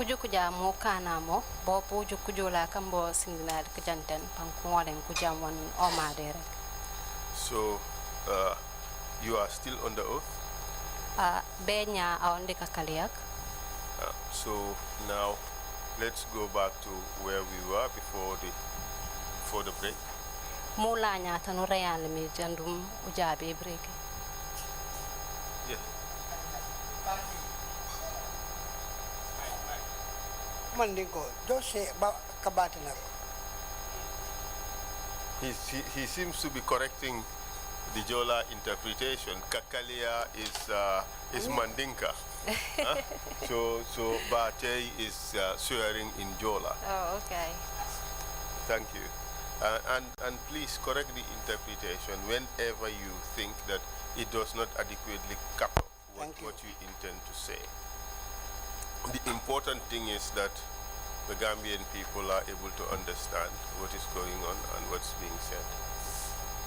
kuju kuja mo kana mo bo puju kujula kambo sindina kujanten pankuolen kujamon o madere. So you are still on the oath? Benya aonde kakaliak. So now let's go back to where we were before the break. Mula nyata no real mi jandum ujabi break. Yeah. Mandingo, just say about Kabatanak. He seems to be correcting the Jola interpretation. Kakalia is Mandinka. So Bate is swearing in Jola. Oh, okay. Thank you. And please correct the interpretation whenever you think that it does not adequately capture what you intend to say. The important thing is that the Gambian people are able to understand what is going on and what's being said.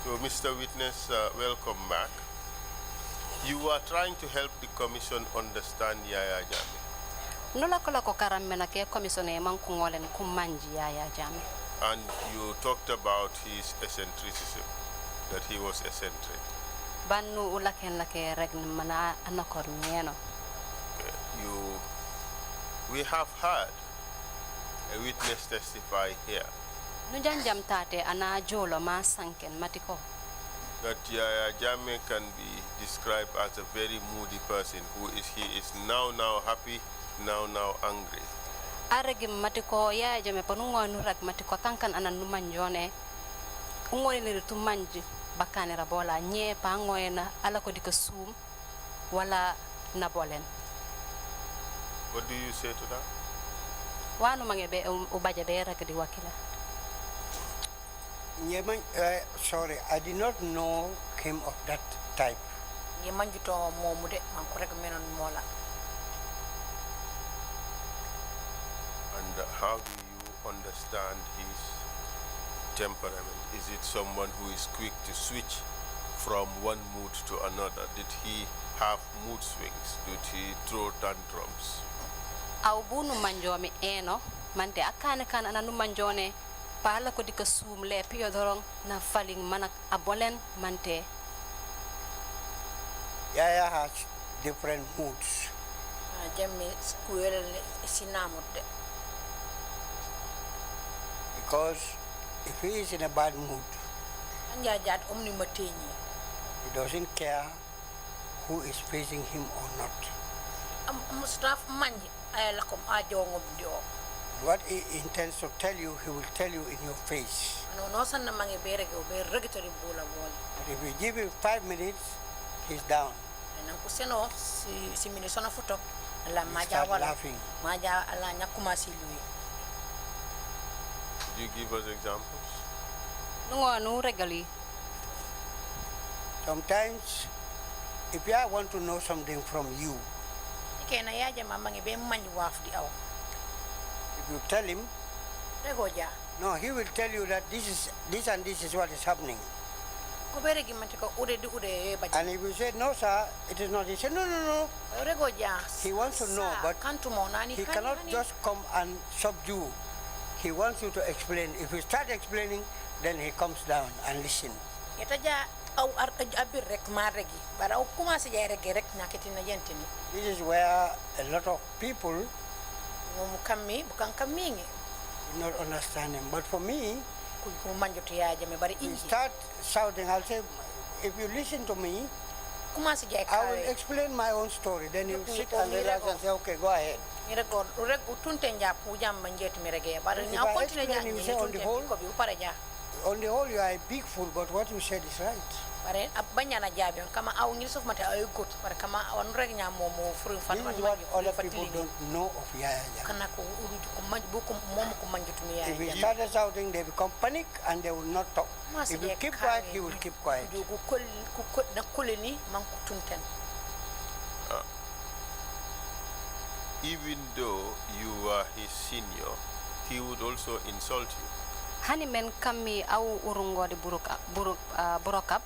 So, Mr. Witness, welcome back. You are trying to help the commission understand Yaya Jammeh. Nula kola ko karamena ke commission e man kungolen kumanji Yaya Jammeh. And you talked about his eccentricism, that he was eccentric. Bannu ulaken lake regn mana anakor mieno. We have heard a witness testify here Nujanjam tate ana jolo ma sanken matiko. that Yaya Jammeh can be described as a very moody person he is now happy, now angry. Aregi matiko Yaya Jammeh panungo nurak matiko kankan ana numanjone. Ungoni ni tumanji bakane rabola nye pangoena ala ko dikasum wala nabolen. What do you say to that? Wanu mangebe ubaja bera kadi wakila. Sorry, I did not know him of that type. Yemanjuto momude mankorek menon mola. And how do you understand his temperament? Is it someone who is quick to switch from one mood to another? Did he have mood swings? Did he throw tantrums? Aubunu manjome eno mante akane kan ananu manjone pala ko dika sum le piyo dorong na faling manak abolen mante. Yaya has different moods. Jammeh kuel sinamode. Because if he is in a bad mood, Anja jat omni mateni. he doesn't care who is facing him or not. Mustaf manji ayalakom ajongom dio. What he intends to tell you, he will tell you in your face. No sanna mangi berege be regitori bula wol. But if you give him 5 minutes, he's down. Nan kuseno si minisona foto la He maja start wala. laughing. Maja ala nyakuma si lui. Could you give us examples? Nungo nu regali. Sometimes, if I want to know something from you, Kena ya jama mangi be manji waf di aw. if you tell him, Regoja. no, he will tell you that this and this is what is happening. Ko beregi mantiko ude di ude baji. And if you say, no, sir, it is not, he said, no. Regoja. He wants to know, but kantumo nani he cannot just come and subdue. He wants you to explain. If you start explaining, then he comes down and listen. Yataja au abir rek maregi. Bara au kuma se jay rek rek naketina yentini. This is where a lot of people Ngom kammi bukan kammingi. do not understand him. But for me, Ku manjoto ya jame bari you inji. start shouting, I'll say, if you listen to me, Kuma se jay I will kawe. explain my own story. Then you Look, sit you and relax go. and say, okay, go ahead. Mira ko rek utunte nja pujam manjet mirege. Bari If nya I kontine ja explain, you say on the tunte whole- ko bi upara ja. On the whole, you are a big fool, but what you said is right. Bare abanya na jabi kama au ngil sof mata ay gut. Bare kama on rek nya momo furu fan This man is what manji. other people don't know of Yaya Jammeh. Kana ko uru ko manji bu ko mom ko manjotu mi If he ya. started shouting, they become panic and they will not talk. Mas If you je keep kawe. quiet, he will keep quiet. Ku kol na kuleni man ku tunten. Even though you are his senior, he would also insult you. Hani men kami au urungodi burokap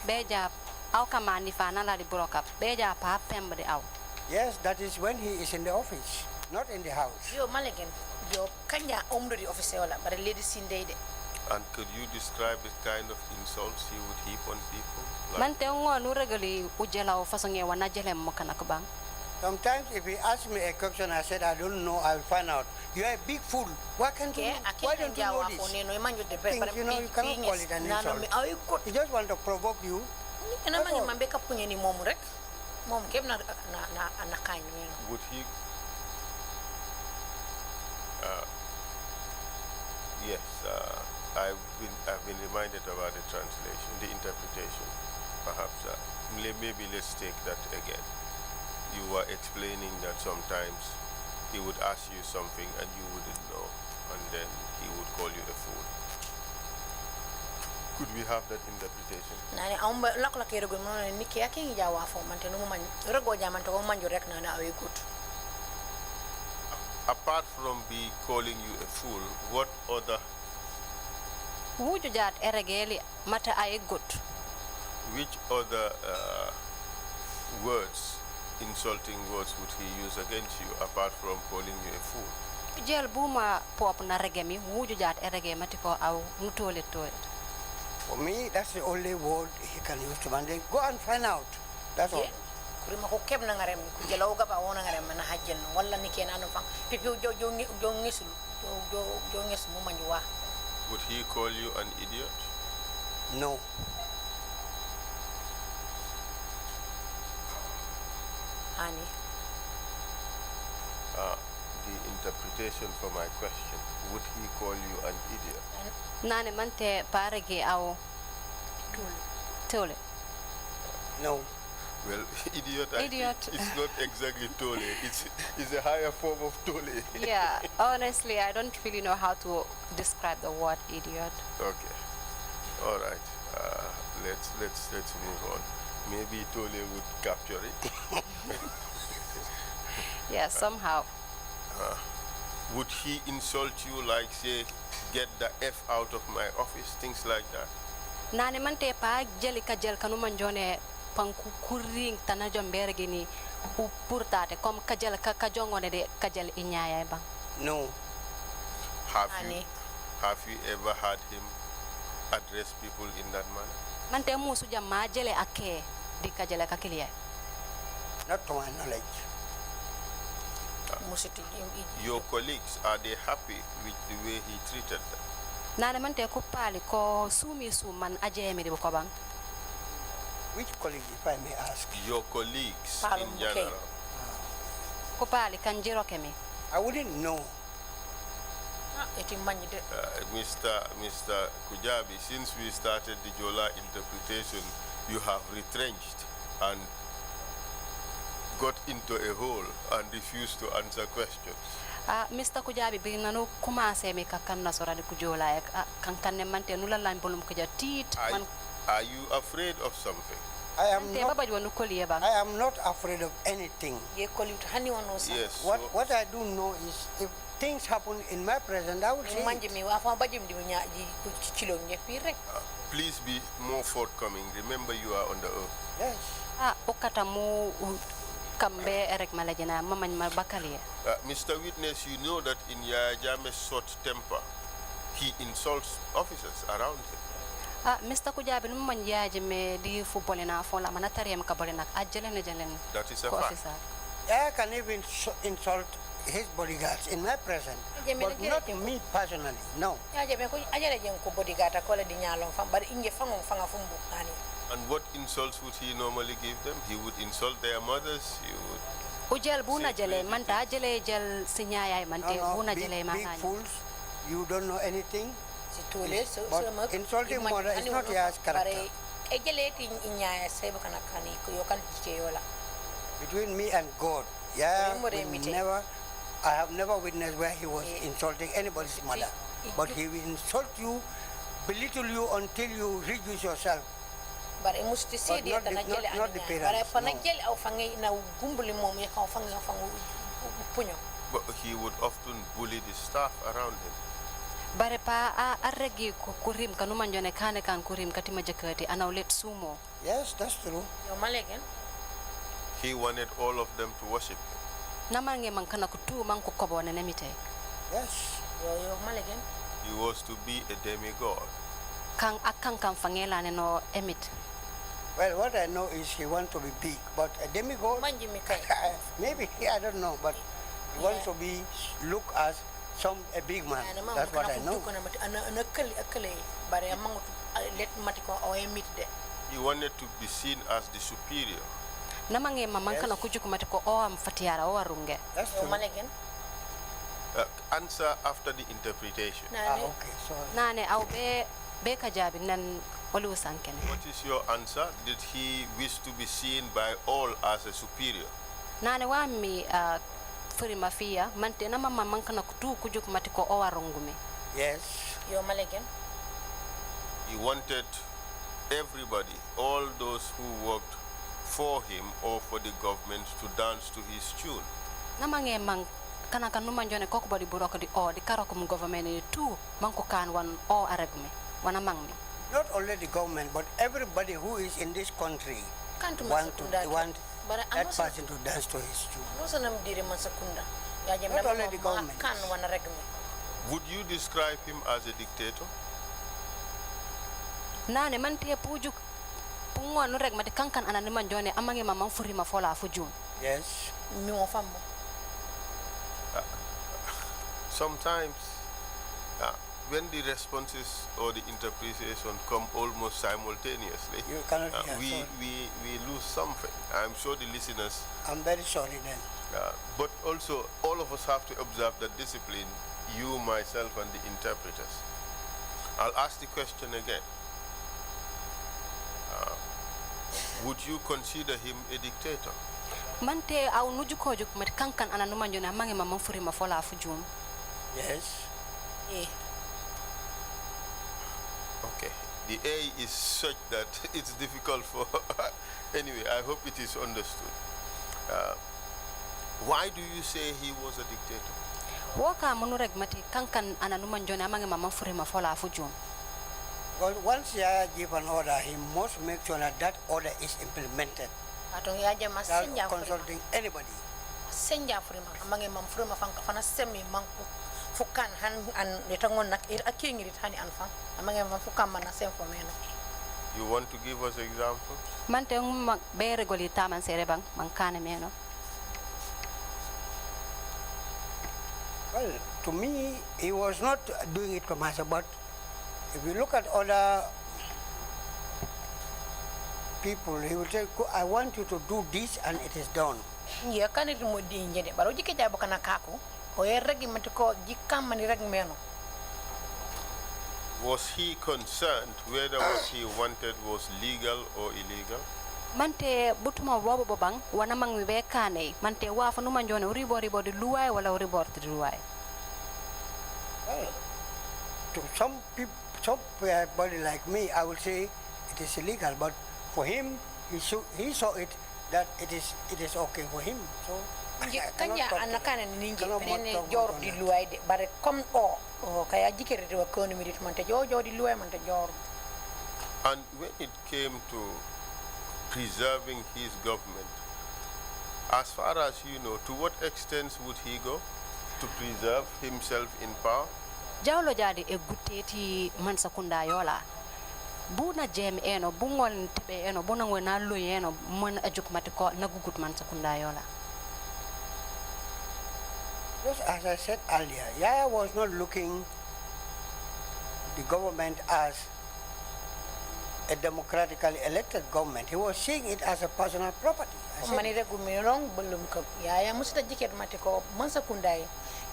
beja au kama ni fana la di burokap beja pa pembe de au. Yes, that is when he is in the office. not in the house. Yo malegen yo kanya omdo di office wala bare lady sinde de. And could you describe the kind of insults he would heap on people? Man te ngonu regali ujela o fasonge wana jele mo kana ko bang. Sometimes if he asks me a question, I said, I don't know, I'll find out. You are a big fool. Why can't you, why don't you know this? Things, you know, you cannot call it an insult. He just want to provoke you. Would he? Yes, I've been reminded about the translation, the interpretation. Perhaps maybe let's take that again. You were explaining that sometimes he would ask you something and you wouldn't know, and then he would call you a fool. Could we have that interpretation? Apart from be calling you a fool, what other? Wujujat eregeli mata ay good. Which other words? Insulting words would he use against you apart from calling you a fool? Jel buma pop na regemi wujujat erege matiko au nutole toilet. For me, that's the only word he can use to mandate. Go and find out. That's all. Kurima ko keb na ngarem ku jelaw ga ba wona ngarem na hajjel wala ni ken anu fang pipi jo ngesul jo nges mu manjuwa. Would he call you an idiot? No. Ani. The interpretation for my question, would he call you an idiot? Nane mante parege au tole. No. Well, idiot. It's not exactly tole. It's a higher form of tole. Yeah, honestly, I don't really know how to describe the word idiot. Okay. All right. Let's move on. Maybe tole would capture it. Yeah, somehow. Would he insult you like, say, get the F out of my office, things like that? Nane mante pa jeli ka jel kanu manjone panku kuring tanajo mberge ni upurtate kom ka jel ka jongone de ka jel inyaya bang. No. Have you ever had him address people in that manner? Mante musu jamma jele ake di ka jele ka kiliya. Not to my knowledge. Your colleagues, are they happy with the way he treated them? Nane mante ko pali ko sumi suman ajemi de ko bang. Which colleague, if I may ask? Your colleagues in general. Ko pali kanjiro kemi. I wouldn't know. Mr. Kujabrbi, since we started the Jola interpretation, you have retrenched and got into a hole and refused to answer questions. Mr. Kujabrbi bi nanu commencé mi kakanna sorade ku Jola kankanne mante nula lan bolum ko jatit man. Are you afraid of something? I am not afraid of anything. Yes. What I do know is if things happen in my presence, I will say please be more forthcoming. Remember, you are on the oath. Yes. Mr. Witness, you know that in Yaya Jammeh's short temper, he insults officers around him. Mr. Kujabrbi man yaje me di footballina fo la manatariam ka bolena ajelen jelen. That is a fact. I can even insult his bodyguards in my presence, but not me personally. No. And what insults would he normally give them? He would insult their mothers. He would. Ujel buna jele manta jele jel sinyaya mante buna jele big fools, you don't know anything. But insulting mother is not your character. Between me and God, I have never witnessed where he was insulting anybody's mother. But he will insult you, belittle you until you reduce yourself. But not the parents. No. But he would often bully the staff around him. Bare pa arregi ko kurim kanu manjone kane kan kurim katima jakati anaulet sumo. Yes, that's true. He wanted all of them to worship him. Namange mankana kutu manko kobo ne nemite. Yes. Yo malegen. He was to be a demigod. Kang akang kan fangela ne no emit. Well, what I know is he wants to be big, but a demigod, maybe, I don't know, but he wants to be, look as a big man. That's what I know. He wanted to be seen as the superior. Namange mamankana kujukumatiko o amfatiara o arunge. That's true. Answer after the interpretation. Okay, sorry. Nane au be kajabi nan olu sankene. What is your answer? Did he wish to be seen by all as a superior? Nane wami furi mafia mante na mama mankana kutu kujukumatiko o arungume. Yes. Yo malegen. He wanted everybody, all those who worked for him or for the government, to dance to his tune. Namange mang kana kanuma njone koko body buroko di o di karokum government ni tu manko kan wan o aragme wana mangmi. Not only the government, but everybody who is in this country want that person to dance to his tune. Not only the government. Would you describe him as a dictator? Nane mante pujuk pungwa nurek mate kankan ananima njone amange mamang furi mafola afujun. Yes. Sometimes when the responses or the interpretation come almost simultaneously, you cannot we lose something. I'm sure the listeners. I'm very sorry then. But also, all of us have to observe that discipline, you, myself, and the interpreters. I'll ask the question again. Would you consider him a dictator? Mante au nujukojuk mat kankan ananuma njone amange mamang furi mafola afujun. Yes. Okay. The A is such that it's difficult for... Anyway, I hope it is understood. Why do you say he was a dictator? Waka munureg mati kankan ananuma njone amange mamang furi mafola afujun. Well, once you give an order, he must make sure that that order is implemented. Without consulting anybody. Senja frima amange mam frima fanka fana semi manku fukan han an letangon nak akingi hani anfa amange mam fukan mana sem for meno. You want to give us examples? Mante be regoli taman serebang mankane meno. Well, to me, he was not doing it commercial, but if you look at other people, he will say, I want you to do this, and it is done. Yeah, can it mo di njede baro jike jabo kana kako o regi matiko jikam mani reg meno. Was he concerned whether what he wanted was legal or illegal? Mante butuma bobo bobang wana mangwi be kane mante wa fa numa njone ribo di luwai wala ribo di luwai. Well, to some people, somebody like me, I will say it is illegal, but for him, he saw it that it is okay for him. So kanya anakana ningi pene jor di luwai de bare kom o kaya jikere de wakoni mi dit mante jo di luwai mante jor. And when it came to preserving his government, as far as you know, to what extent would he go to preserve himself in power? Jawlo jadi e guteti man sakunda yola. Buna jem eno bungol tebe eno buna ngona lu eno mon ajuk matiko nagugut man sakunda yola. Just as I said earlier, Yaya was not looking the government as a democratically elected government. He was seeing it as a personal property. Manire gumirong belum ke Yaya musta jiket matiko man sakunda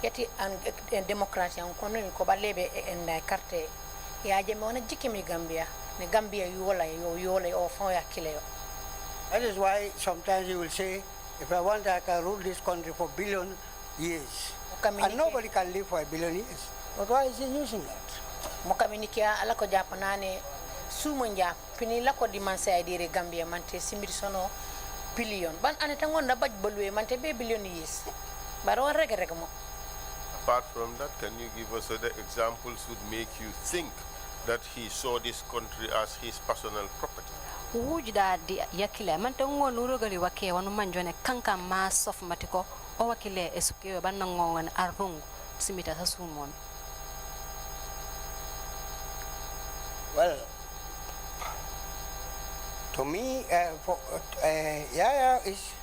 yati an democracy an kono ko balebe en carte ya je mona jikimi Gambia ne Gambia yola o fon ya kile. That is why sometimes you will say, if I want, I can rule this country for billion years. And nobody can live for a billion years. But why is he using that? Mokaminikia ala ko japanane sumunja pini la ko dimanse ay dire Gambia mante simir sono billion ban anetangon na baj bolwe mante be billion years baro rega mo. Apart from that, can you give us other examples would make you think that he saw this country as his personal property? Wujda di yakile mante ngo nurugali wake wanu manjone kanka masof matiko o wakile esuke banna ngongan arrung simita sa sumon. Well, to me, Yaya is,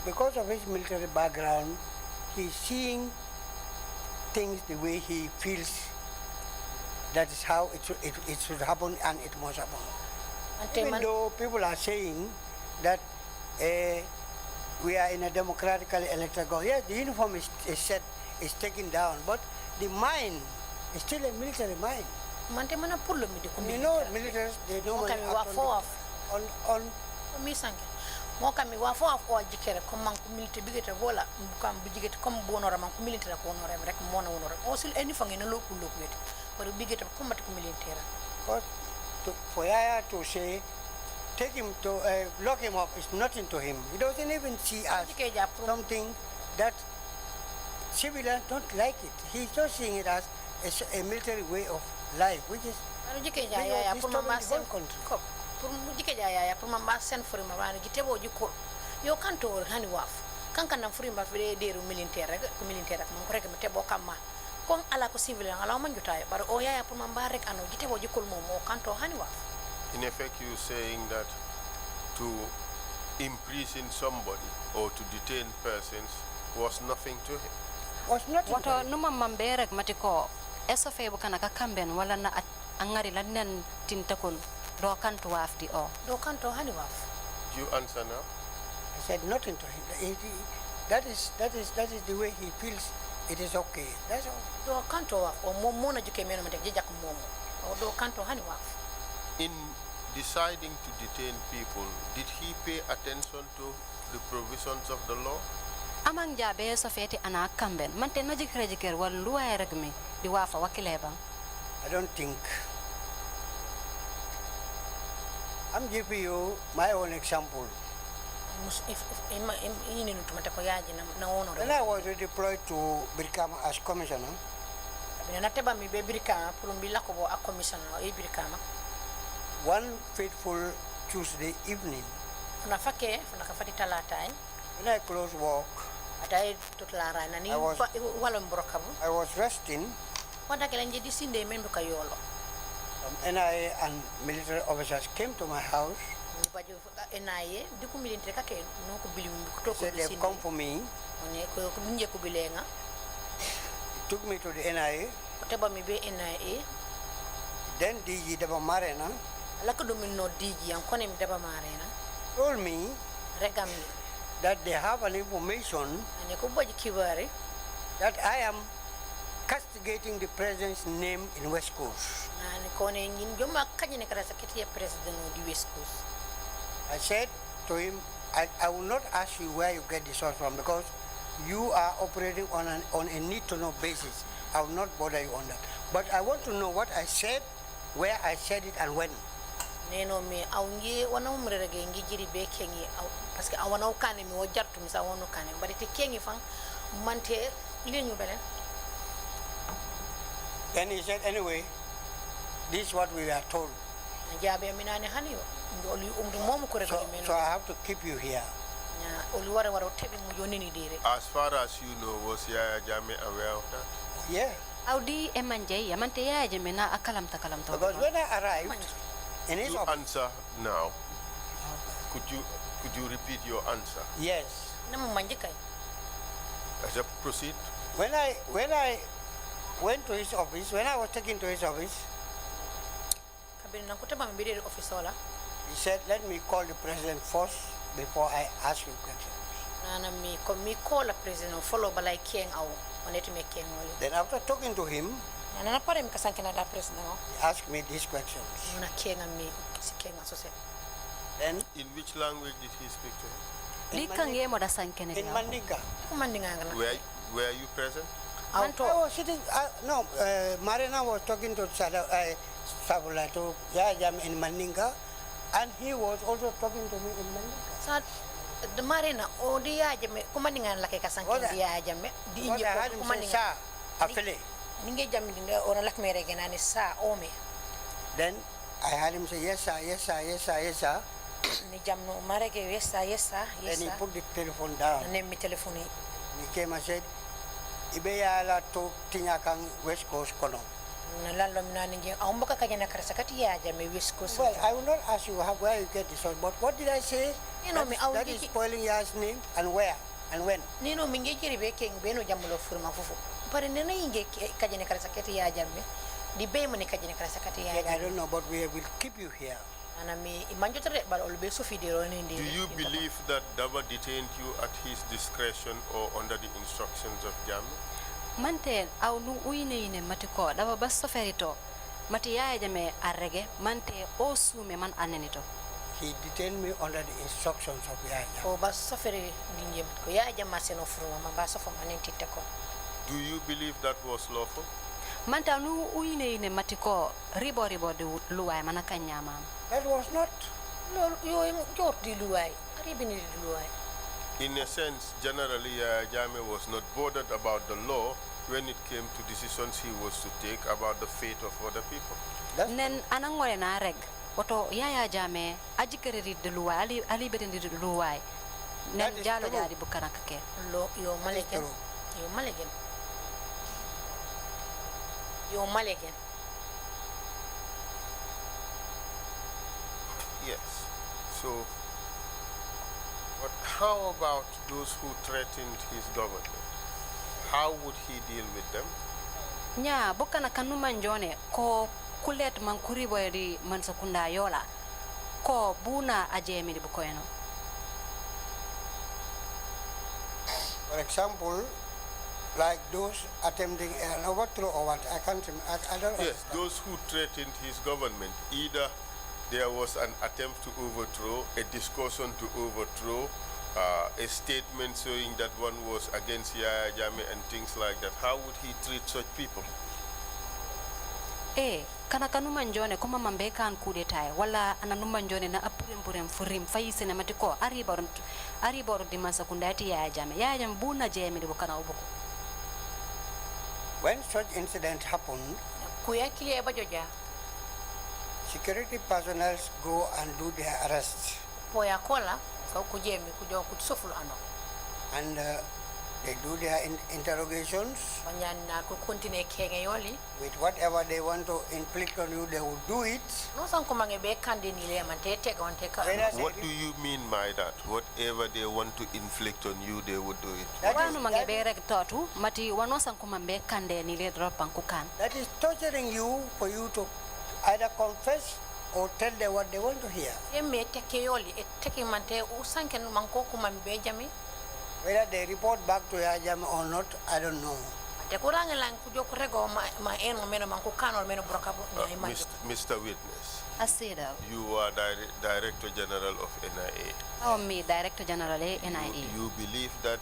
because of his military background, he's seeing things the way he feels. That is how it should happen, and it must happen. Even though people are saying that we are in a democratically elected government, yes, the uniform is taken down, but the mind is still a military mind. Militaries, they normally act on Mokami wa fo afo jikere comme man ko milité bigete bola kam bigete comme bonora man ko milité ko honoré rek mona honoré o sil eni fangi na lokku weti but bigete comme mat ko militaire. But for Yaya to say take him to lock him up is nothing to him. He doesn't even see as something that civilians don't like it. He's just seeing it as a military way of life, which is disturbing the whole country. Pour mujike jaya pour mamba sen furima bana gitebo jikko yo kanto hani waf kankan na furima fere deru militaire ko militaire man ko rek metebo kamma kon ala ko civil ala man jotay bar o yaya pour mamba rek ano gitebo jikkol mom o kanto hani waf. In effect, you saying that to imprison somebody or to detain persons was nothing to him. Was nothing. Wato numa mambe rek matiko esofe bu kana ka kamben wala na angari lanen tintakon. Do kanto wafdi o. Do kanto hani waf. Do you answer now? I said nothing to him. That is the way he feels. It is okay. That's all. Do kanto waf o mona juke meno mate jejak momo. O do kanto hani waf. In deciding to detain people, did he pay attention to the provisions of the law? Amang jabe so feti ana kamben mante no jikre wal luwa regmi di wafa wakileba. I don't think. I'm giving you my own example. When I was deployed to Birkama as commissioner, one fateful Tuesday evening, when I closed work, I was resting. NIA and military officers came to my house. Said they've come for me. Took me to the NIA. Then DG Deba Marena told me that they have an information that I am castigating the president's name in West Coast. I said to him, I will not ask you where you get the source from because you are operating on a need-to-know basis. I will not bother you on that. But I want to know what I said, where I said it, and when. Then he said, anyway, this is what we are told. So I have to keep you here. As far as you know, was Yaya Jammeh aware of that? Yeah. Because when I arrived in his office, answer now. Could you repeat your answer? Yes. Proceed. When I went to his office, when I was taken to his office, he said, let me call the president first before I ask you questions. Then after talking to him, he asked me these questions. Then, in which language did he speak to him? In Mandinka. Were you present? I was sitting, Marina was talking to Sabula, to Yaya Jammeh in Mandinka, and he was also talking to me in Mandinka. The Marina, oh, the Yaya Jammeh, commanding like a Sanka, the Yaya Jammeh, the India commanding affiliate. Then I had him say, yes, sir, yes, sir, yes, sir, yes, sir. Ni jamno marege yesa. Then he put the telephone down. Ne mi telephone. He came and said, Ibeya la to tinyakang West Coast kono. Well, I will not ask you where you get this one, but what did I say? That is spoiling your name, and where and when? I don't know, but we will keep you here. Do you believe that Daba detained you at his discretion or under the instructions of Jammeh? Mante au nu uine matiko daba basso ferito mati yaya jame arrege mante o sume man anenito. He detained me under the instructions of Yaya. O basso feri dingem ko yaya jama seno fruma man basso fo manentite ko. Do you believe that was lawful? Mante nu uine matiko ribo de luwai manakanyama. That was not. Yo jordi luwai ribini luwai. In a sense, generally, Jammeh was not bothered about the law when it came to decisions he was to take about the fate of other people. Nen anangore na reg. Wato Yaya Jammeh ajikere de luwai ali betendi de luwai. Nen jalo jari bukana kake. Lo yo malegen. Yes. So, but how about those who threatened his government? How would he deal with them? Nya bukana kanuma njone ko kulet mankuribo yadi mansakunda yola ko buna ajemi di bukoyeno. For example, like those attempting an overthrow or what, I don't Yes, understand. those who threatened his government, either there was an attempt to overthrow, a discussion to overthrow, a statement showing that one was against Yaya Jammeh and things like that. How would he treat such people? Kana kanuma njone kuma mambeka an kudetaye wala ananuma njone na apurem furim fayise na matiko ariboru di masakunda ati Yaya Jammeh buna jemi di bukana ubuku. When such incident happened, security personnel go and do their arrests. And they do their interrogations. With whatever they want to inflict on you, they will do it. What do you mean by that? Whatever they want to inflict on you, they would do it. That is torturing you for you to either confess or tell them what they want to hear. Whether they report back to Yaya Jammeh or not, I don't know. Mr. Witness, Asida. you are Director General of NIA. Oh, me, Director General NIA. You believe that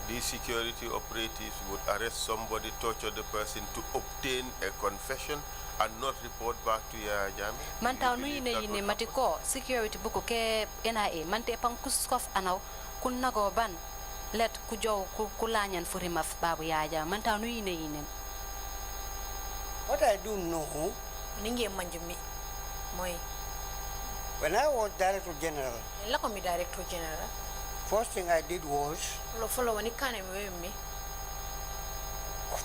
these security operatives would arrest somebody, torture the person to obtain a confession and not report back to Yaya Jammeh? Manta ine matiko security buko ke NIA mante pang kuskof anaw kunna go ban let kujo kulanyan furimaf babu Yaya Jammeh manta ine. What I do know, when I was Director General, first thing I did was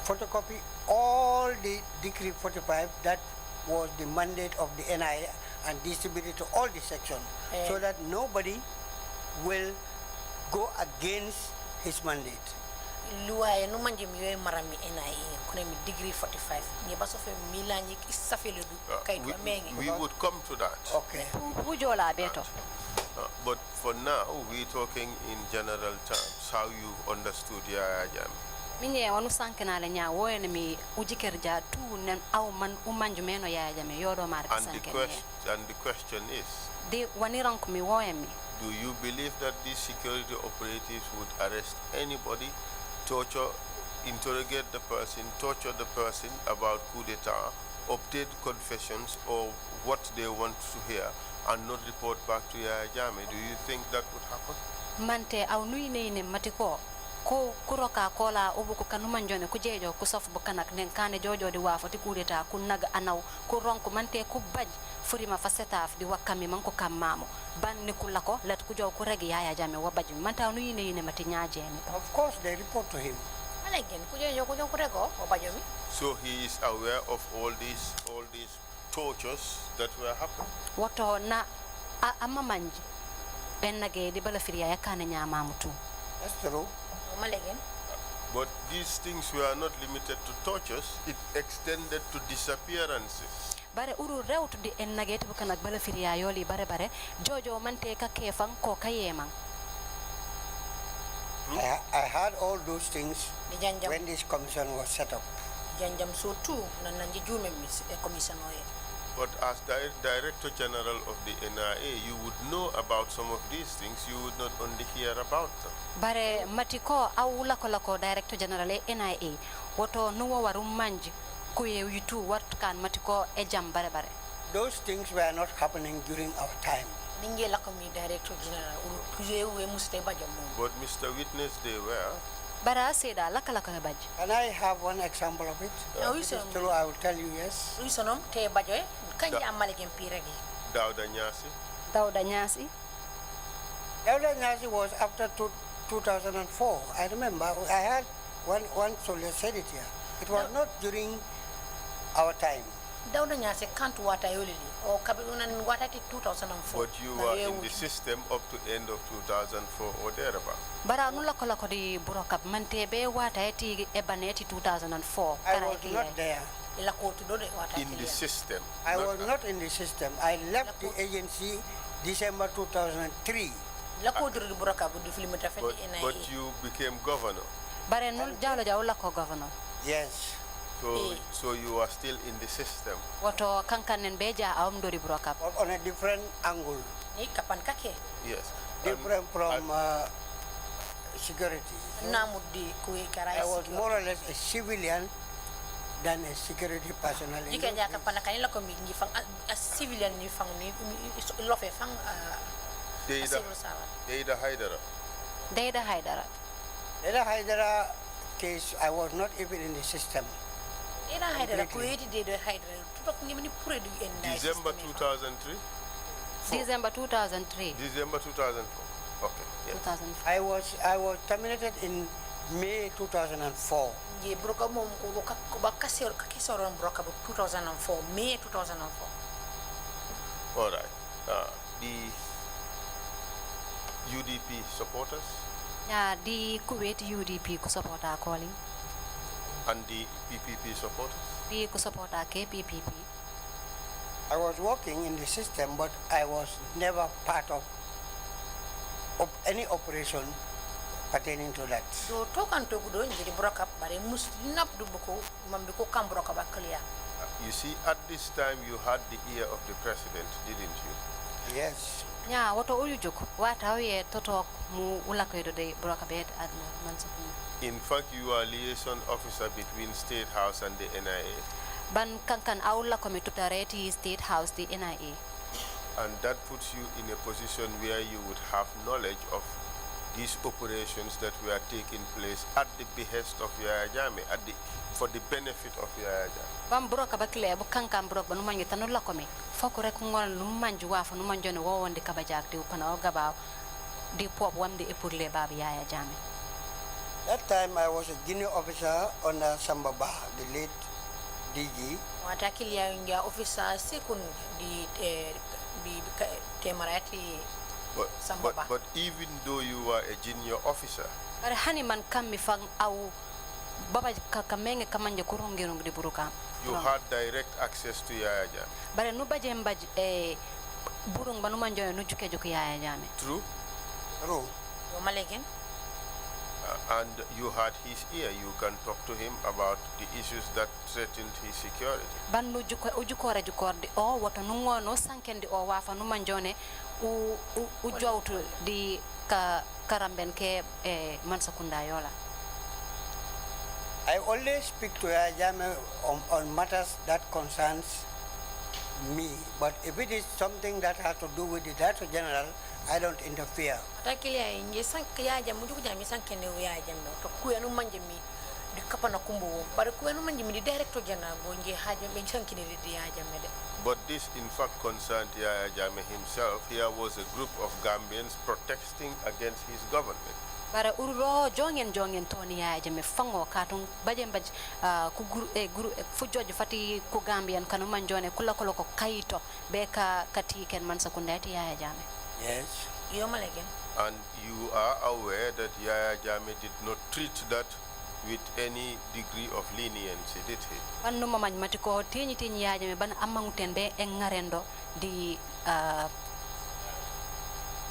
photocopy all the Decree 45 that was the mandate of the NIA and distribute it to all the sections so that nobody will go against his mandate. Luai no manjem yoy marami NIA kono mi Degree 45 ngi baso fe milani isafele du kay to mengi. We would come to that. Okay. Ujola beto. But for now, we're talking in general terms, how you understood Yaya Jammeh. Minye wanu sankana le nya woyene mi ujikerja tu nen aw man umanjumeno Yaya Jammeh yodo mar sankene. And the question is, de wanirank mi woyemi. Do you believe that these security operatives would arrest anybody, torture, interrogate the person, torture the person about coup d'etat, obtain confessions or what they want to hear and not report back to Yaya Jammeh? Do you think that would happen? Mante au nui ne matiko ko kuroka kola obu ko kanuma njone ku jejo ku sof bu kanak nen kane jojo di wafa ti kudeta ku naga anaw ku ronko mante ku baj furima fa setaf di wakami man ko kammamo ban ni ku lako let ku jow ku regi yaya jame wa baj manta nu yine mati nyaajeni. Of course they report to him. Again ku jejo ku rego wa bajomi. So he is aware of all these tortures that were happening. Woto na amma manji ben nage di bala firiya yakane nyamamu tu. That's true. But these things were not limited to tortures, it extended to disappearances. Bare uru rewtu di en nageti bukanak bala firiya yoli bare jojo mante ka kefan ko kayemang. I had all those things when this commission was set up. Janjam so too nananji jume commission oye. But as Director General of the NIA, you would know about some of these things, you would not only hear about them. Bare matiko au lako Director General NIA, woto nuwa warum manji kuye yutu wat kan matiko ejam bare. Those things were not happening during our time. Ninge lako mi Director General kuye we muste bajamu. But Mr. Witness, they were. Bara seda laka baj. And I have one example of it. It is true, I will tell you, yes. Uisonom te bajoy kanji amalegen piregi. Dauda Nyasi. Dauda Nyasi was after 2004. I remember I had one soldier said it here. It was not during our time. Dauda Nyasi can't water yoli or kabuna water 2004. But you were in the system up to end of 2004 or thereabout. Bara nulla kolako di burokap mante be wata eti ebaneti 2004. I was not there. In the system. I was not in the system. I left the agency December 2003. But you became governor. Bare nul jalo lako governor. Yes. So you are still in the system. Woto kankanen beja awmdori burokap. On a different angle. Yes. Different from security. I was more or less a civilian than a security personnel. A civilian Deida Haidara case, I was not even in the system. December 2003? December 2003. December 2004. Okay. Yes. 2004. I was terminated in May 2004. Ye broka mom ko ka kisoron broka 2004 May 2004. All right. The UDP supporters? Yeah, the Kuwait UDP ku supporter calling. And the PPP supporters? The ku supporter KPPP. I was working in the system, but I was never part of any operation pertaining to that. So talk and talk do in the broke up, but I must not do boko mambiko kam broke up clear. You see, at this time you had the ear of the president, didn't you? Yes. Yeah, what are you joke? What are you to talk mu ulakoido de broke up at Mansapin? In fact, you are liaison officer between State House and the NIA. Ban kankan aula komitutare State House the NIA. And that puts you in a position where you would have knowledge of these operations that were taking place at the behest of Yaya Jammeh, for the benefit of Yaya Jammeh. Bam broka bakle bu kankan brok banu mangi tanu lakomi. Fokure kungol nu manju wa fa nu manjone wo wonde kabajak di upana ogaba di pop wam di epurle bab Yaya Jammeh. That time I was a junior officer under Sambaba, the late DG. Watakilia inga officer sekun di temarati Sambaba. But even though you were a junior officer, but hani man kam mi fang au baba kakamenge kamanje kurungirung di buruka. You had direct access to Yaya Jammeh. But no baje mbaj burung banu manjo no juke juke Yaya Jammeh. True? True. Malegen. And you had his ear. You can talk to him about the issues that threatened his security. Ban no ujukore jukorde o wata nungo no sankendi o wafa no manjone u jowtu di karamben ke mansakunda yola. I always speak to Yaya Jammeh on matters that concerns me, but if it is something that has to do with the Director General, I don't interfere. Atakili ya inje ya jamu juku jami sankene ya jamu to kuyanu manjemi di kapana kumbu bare kuyanu manjemi di director jana bonje haja ben sankene di ya jamu de. But this in fact concerned Yaya Jammeh himself. Here was a group of Gambians protesting against his government. Bara urro jongen toni Yaya Jammeh fango katung bajem ku guru fu jojo fati ku Gambian kanu manjone kula ko kaito beka kati ken man sakundati Yaya Jammeh. Yes. And you are aware that Yaya Jammeh did not treat that with any degree of leniency, did he? Banno mama matiko tinyi Yaya Jammeh ban amanguten be engarendo di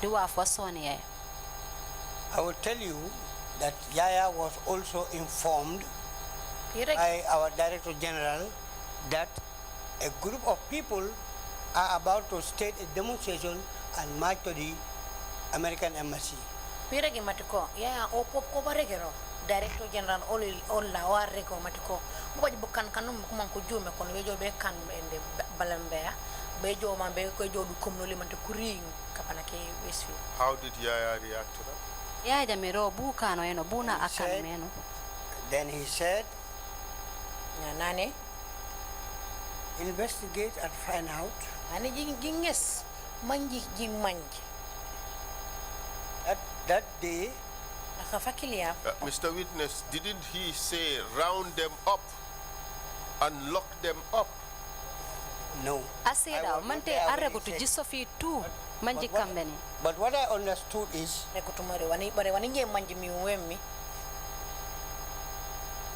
wa fasone. I will tell you that Yaya was also informed by our Director General that a group of people are about to stage a demonstration and march to the American Embassy. Piragi matiko Yaya opop baregero Director General olla warego matiko boji bukan kanum kuma ko jume kono wejo be kan ende balambea bejo man be ko jodu komnoli man to kuring kapana ke Westfield. How did Yaya react to that? Yaya Jammeh ro buka no eno buna akameno. Then he said, Nane investigate and find out. Ani jinges manji manji. That day, Mr. Witness, didn't he say round them up and lock them up? No. Aseda mante arego to jisofi tu manji kambeni. But what I understood is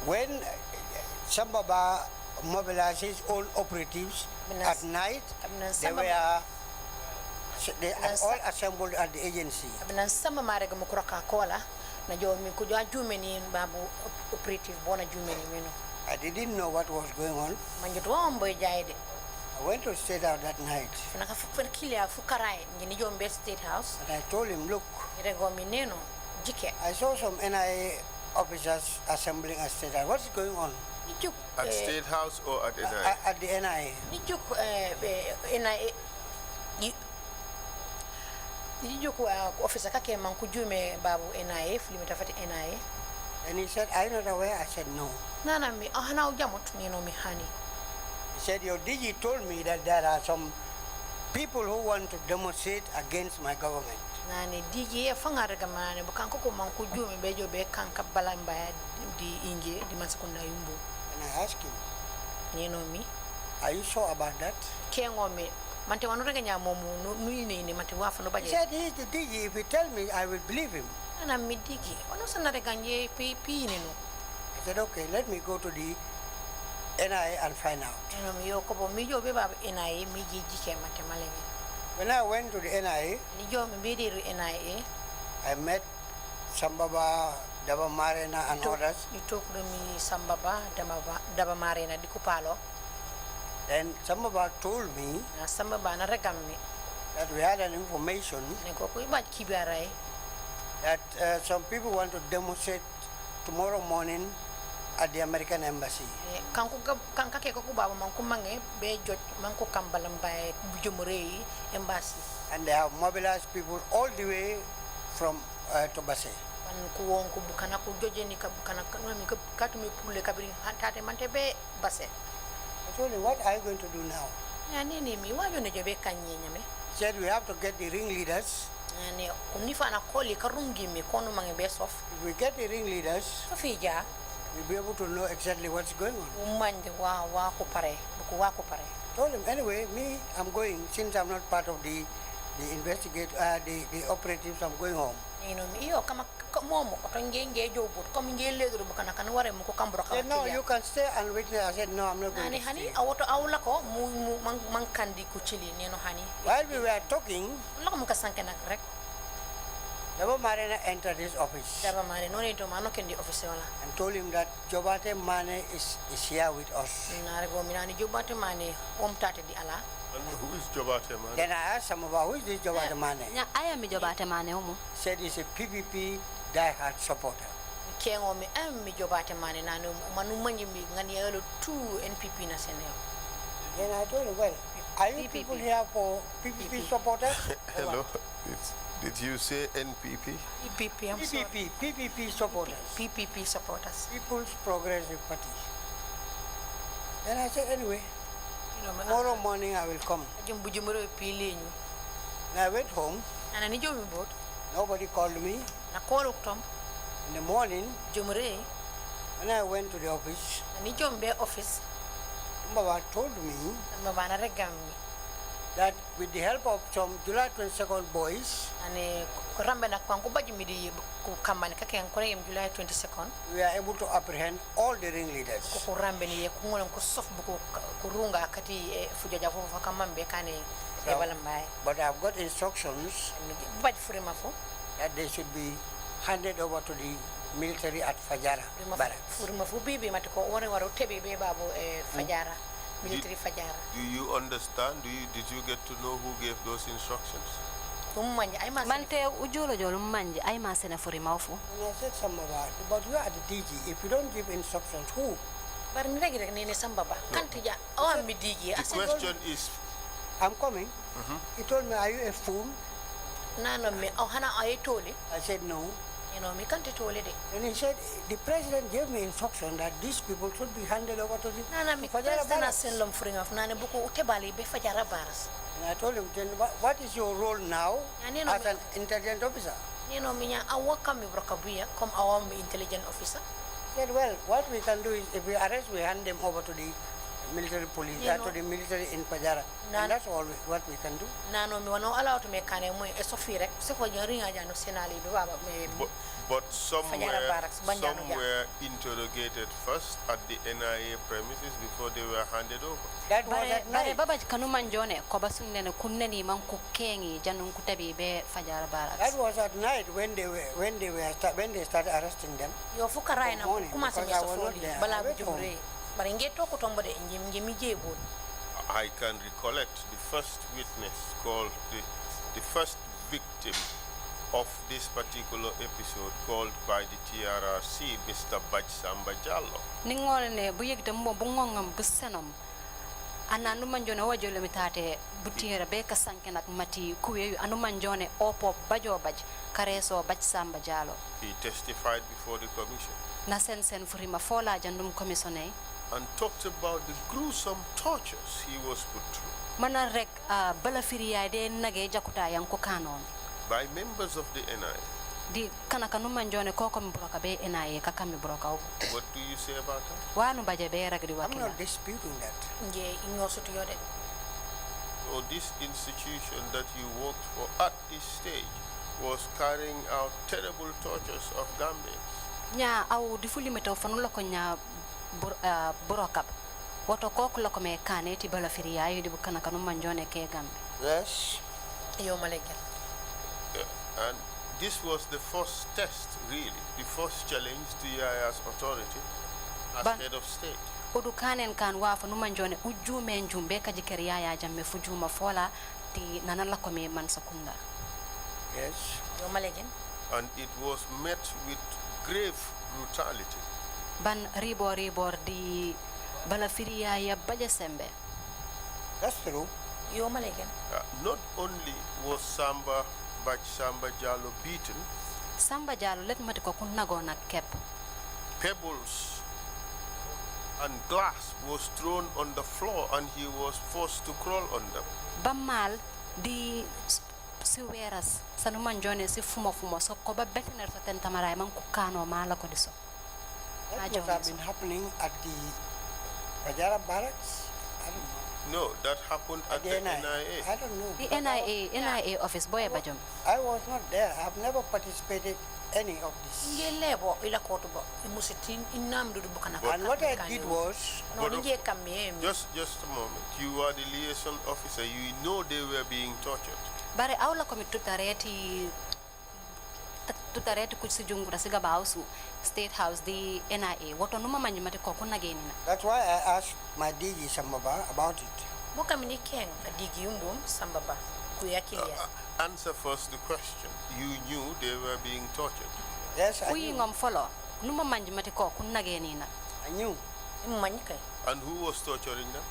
when Sambaba mobilized his own operatives at night, they are all assembled at the agency. I didn't know what was going on. I went to State House that night. And I told him, look, I saw some NIA officers assembling at State House. What's going on? At State House or at NIA? At the NIA. And he said, are you not aware? I said, no. He said, your DG told me that there are some people who want to demonstrate against my government. And I asked him, are you sure about that? He said, he is the DG. If he tells me, I will believe him. I said, okay, let me go to the NIA and find out. When I went to the NIA, I met Sambaba, Dabamarena and others. Then Sambaba told me that we had an information that some people want to demonstrate tomorrow morning at the American Embassy. And they have mobilized people all the way from Tobase. I told him, what are you going to do now? He said, we have to get the ringleaders. If we get the ringleaders, we'll be able to know exactly what's going on. I told him, anyway, I'm going, since I'm not part of the operatives, I'm going home. He said, no, you can stay and witness. I said, no, I'm not going to stay. While we were talking, Marina entered his office and told him that Jobate Mane is here with us. And who is Jobate Mane? Then I asked Samaba, who is this Jobate Mane? I am Jobate Mane. Said he's a PPP diehard supporter. Then I told him, well, Are you people here for PPP supporters? Hello. Did you say NPP? PPP, I'm sorry. PPP supporters. PPP supporters. People's Progressive Party. And I said, anyway, tomorrow morning I will come. And I went home. Nobody called me. In the morning, when I went to the office, Mbaba told me that with the help of some July 22nd boys, we are able to apprehend all the ringleaders. But I've got instructions that they should be handed over to the military at Fajara barracks. Do you understand? Did you get to know who gave those instructions? Mante ujolo jolo manje ay ma sene furi mawfu. And I said Sambaba, but you are the DG. If you don't give instructions, who? The question is, I'm coming. He told me, are you a fool? I said no. And he said, the president gave me instruction that these people should be handed over to the Fajara barracks. And I told him, then what is your role now as an intelligence officer? He said, well, what we can do is, if we arrest, we hand them over to the military police, to the military in Fajara. And that's all what we can do. But some were interrogated first at the NIA premises before they were handed over. That was at night. That was at night when they started arresting them. Morning, because I was not there. I went home. I can recollect the first witness called the first victim of this particular episode called by the TRRC, Mr. Bajsamba Jallo. Ningolene buyek de mo bungongam busenom. Ana numanjone wajole mitate butiera be kasanke nak mati kuye anu manjone opo bajo baj kareso Bajsamba Jallo. He testified before the commission. Na sen furima fola jandum commissioner. And talked about the gruesome tortures he was put through. Mana rek balafiriya de nage jakuta yang ko kanon. By members of the NIA. Di kana kanu manjone koko mbroka be NIA kakami broka. What do you say about that? Wanu baje be ragdi wakila. I'm not disputing that. So this institution that you worked for at this stage was carrying out terrible tortures of Gambians. Nya au difuli meto fanulo ko nya burokap woto koku lako me kane ti bala firiya yidi bukana kanu manjone ke gambe. Yes. And this was the first test, really, the first challenge to Yaya's authority as head of state. Udu kanen kan wa fanu manjone ujume njumbe ka jikeri Yaya jamme fujuma fola ti nanala ko me man sakunda. Yes. And it was met with grave brutality. Ban ribor di balafiriya ya bajasembe. That's true. Not only was Bajsamba Jallo beaten, Samba Jallo let mati ko kunnago na kep. Pebbles and glass was thrown on the floor and he was forced to crawl on them. Bamal di si weras sanu manjone si fumo so ko ba betiner to tentamara man ku kano mala ko diso. That must have been happening at the Fajara barracks? I don't know. No, that happened at the NIA. I don't know. The NIA office, boy bajom. I was not there. I've never participated any of this. And what I did was... Just a moment. You are the liaison officer. You know they were being tortured. Bare aula komi tutareti kusijungu rasiga bausu State House the NIA. Woto numa manjimati kokuna genina. That's why I asked my DG Sambaba about it. Boka minikeng DG umbum Sambaba kuyakilia. Answer first the question. You knew they were being tortured. Yes, I knew. Uyingom follow. Numa manjimati kokuna genina. I knew. And who was torturing them?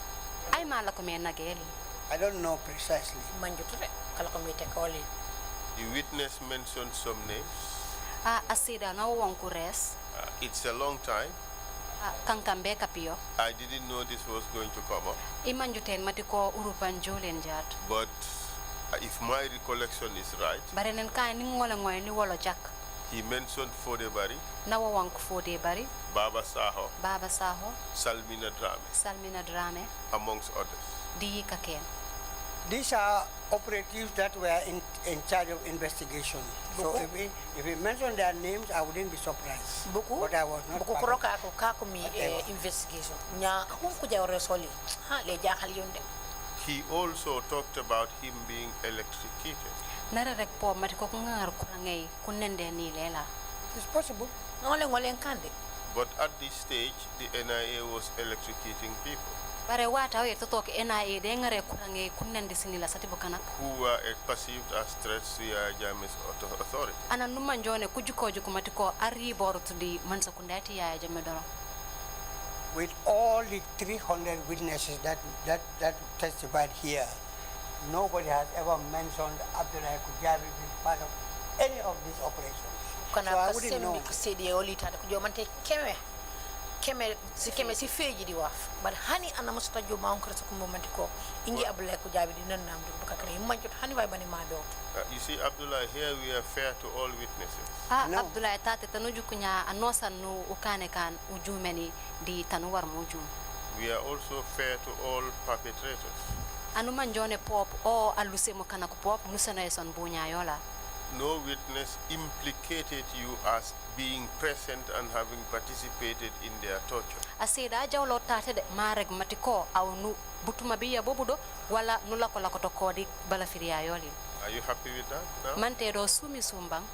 Ay mala ko me nageli. I don't know precisely. The witness mentioned some names. Asida na wankures. It's a long time. Kankambe kapio. I didn't know this was going to come up. Imanjuten matiko urupan jolen jat. But if my recollection is right, Barenen ka ni ngola ngoy ni wolo jak. he mentioned Fodebari, Na wawanku Fodebari, Baba Saho, Salmina Drame, amongst others. Di Kaken. These are operatives that were in charge of investigation. So if we mention their names, I wouldn't be surprised. But I was not part of investigation. He also talked about him being electrocuted. Nararek po matiko ngar kurangay kunende ni lela. It's possible. But at this stage, the NIA was electrocuting people. Bare wata oye totok NIA de ngare kurangay kunende sinila satibukana. Who were perceived as threats to Jammeh's authority. Ana numanjone kujukoju kumatiko ari borutu di mansa kundati ya Jammeh. With all the 300 witnesses that testified here, nobody has ever mentioned Abdoulie Kujabrbi being part of any of these operations. So I wouldn't know. But honey ana musta jo ma onkre ko momenti ko ingi Abdoulie Kujabrbi di nan nam du bakare manjot hani way bani ma do. You see, Abdullah, here we are fair to all witnesses. No. Abdoulie tate tanuju kunya anosa nu ukane kan ujumeni di tanuwar mujum. We are also fair to all perpetrators. Anumanjone pop o aluse mo kana ko pop nusana eson bunya yola. No witness implicated you as being present and having participated in their torture. Asida jawlo tate de mareg matiko au nu butuma biya bobudo wala nula ko lakoto kodi bala firiya yoli. Are you happy with that now? Mante do sumi sumbang.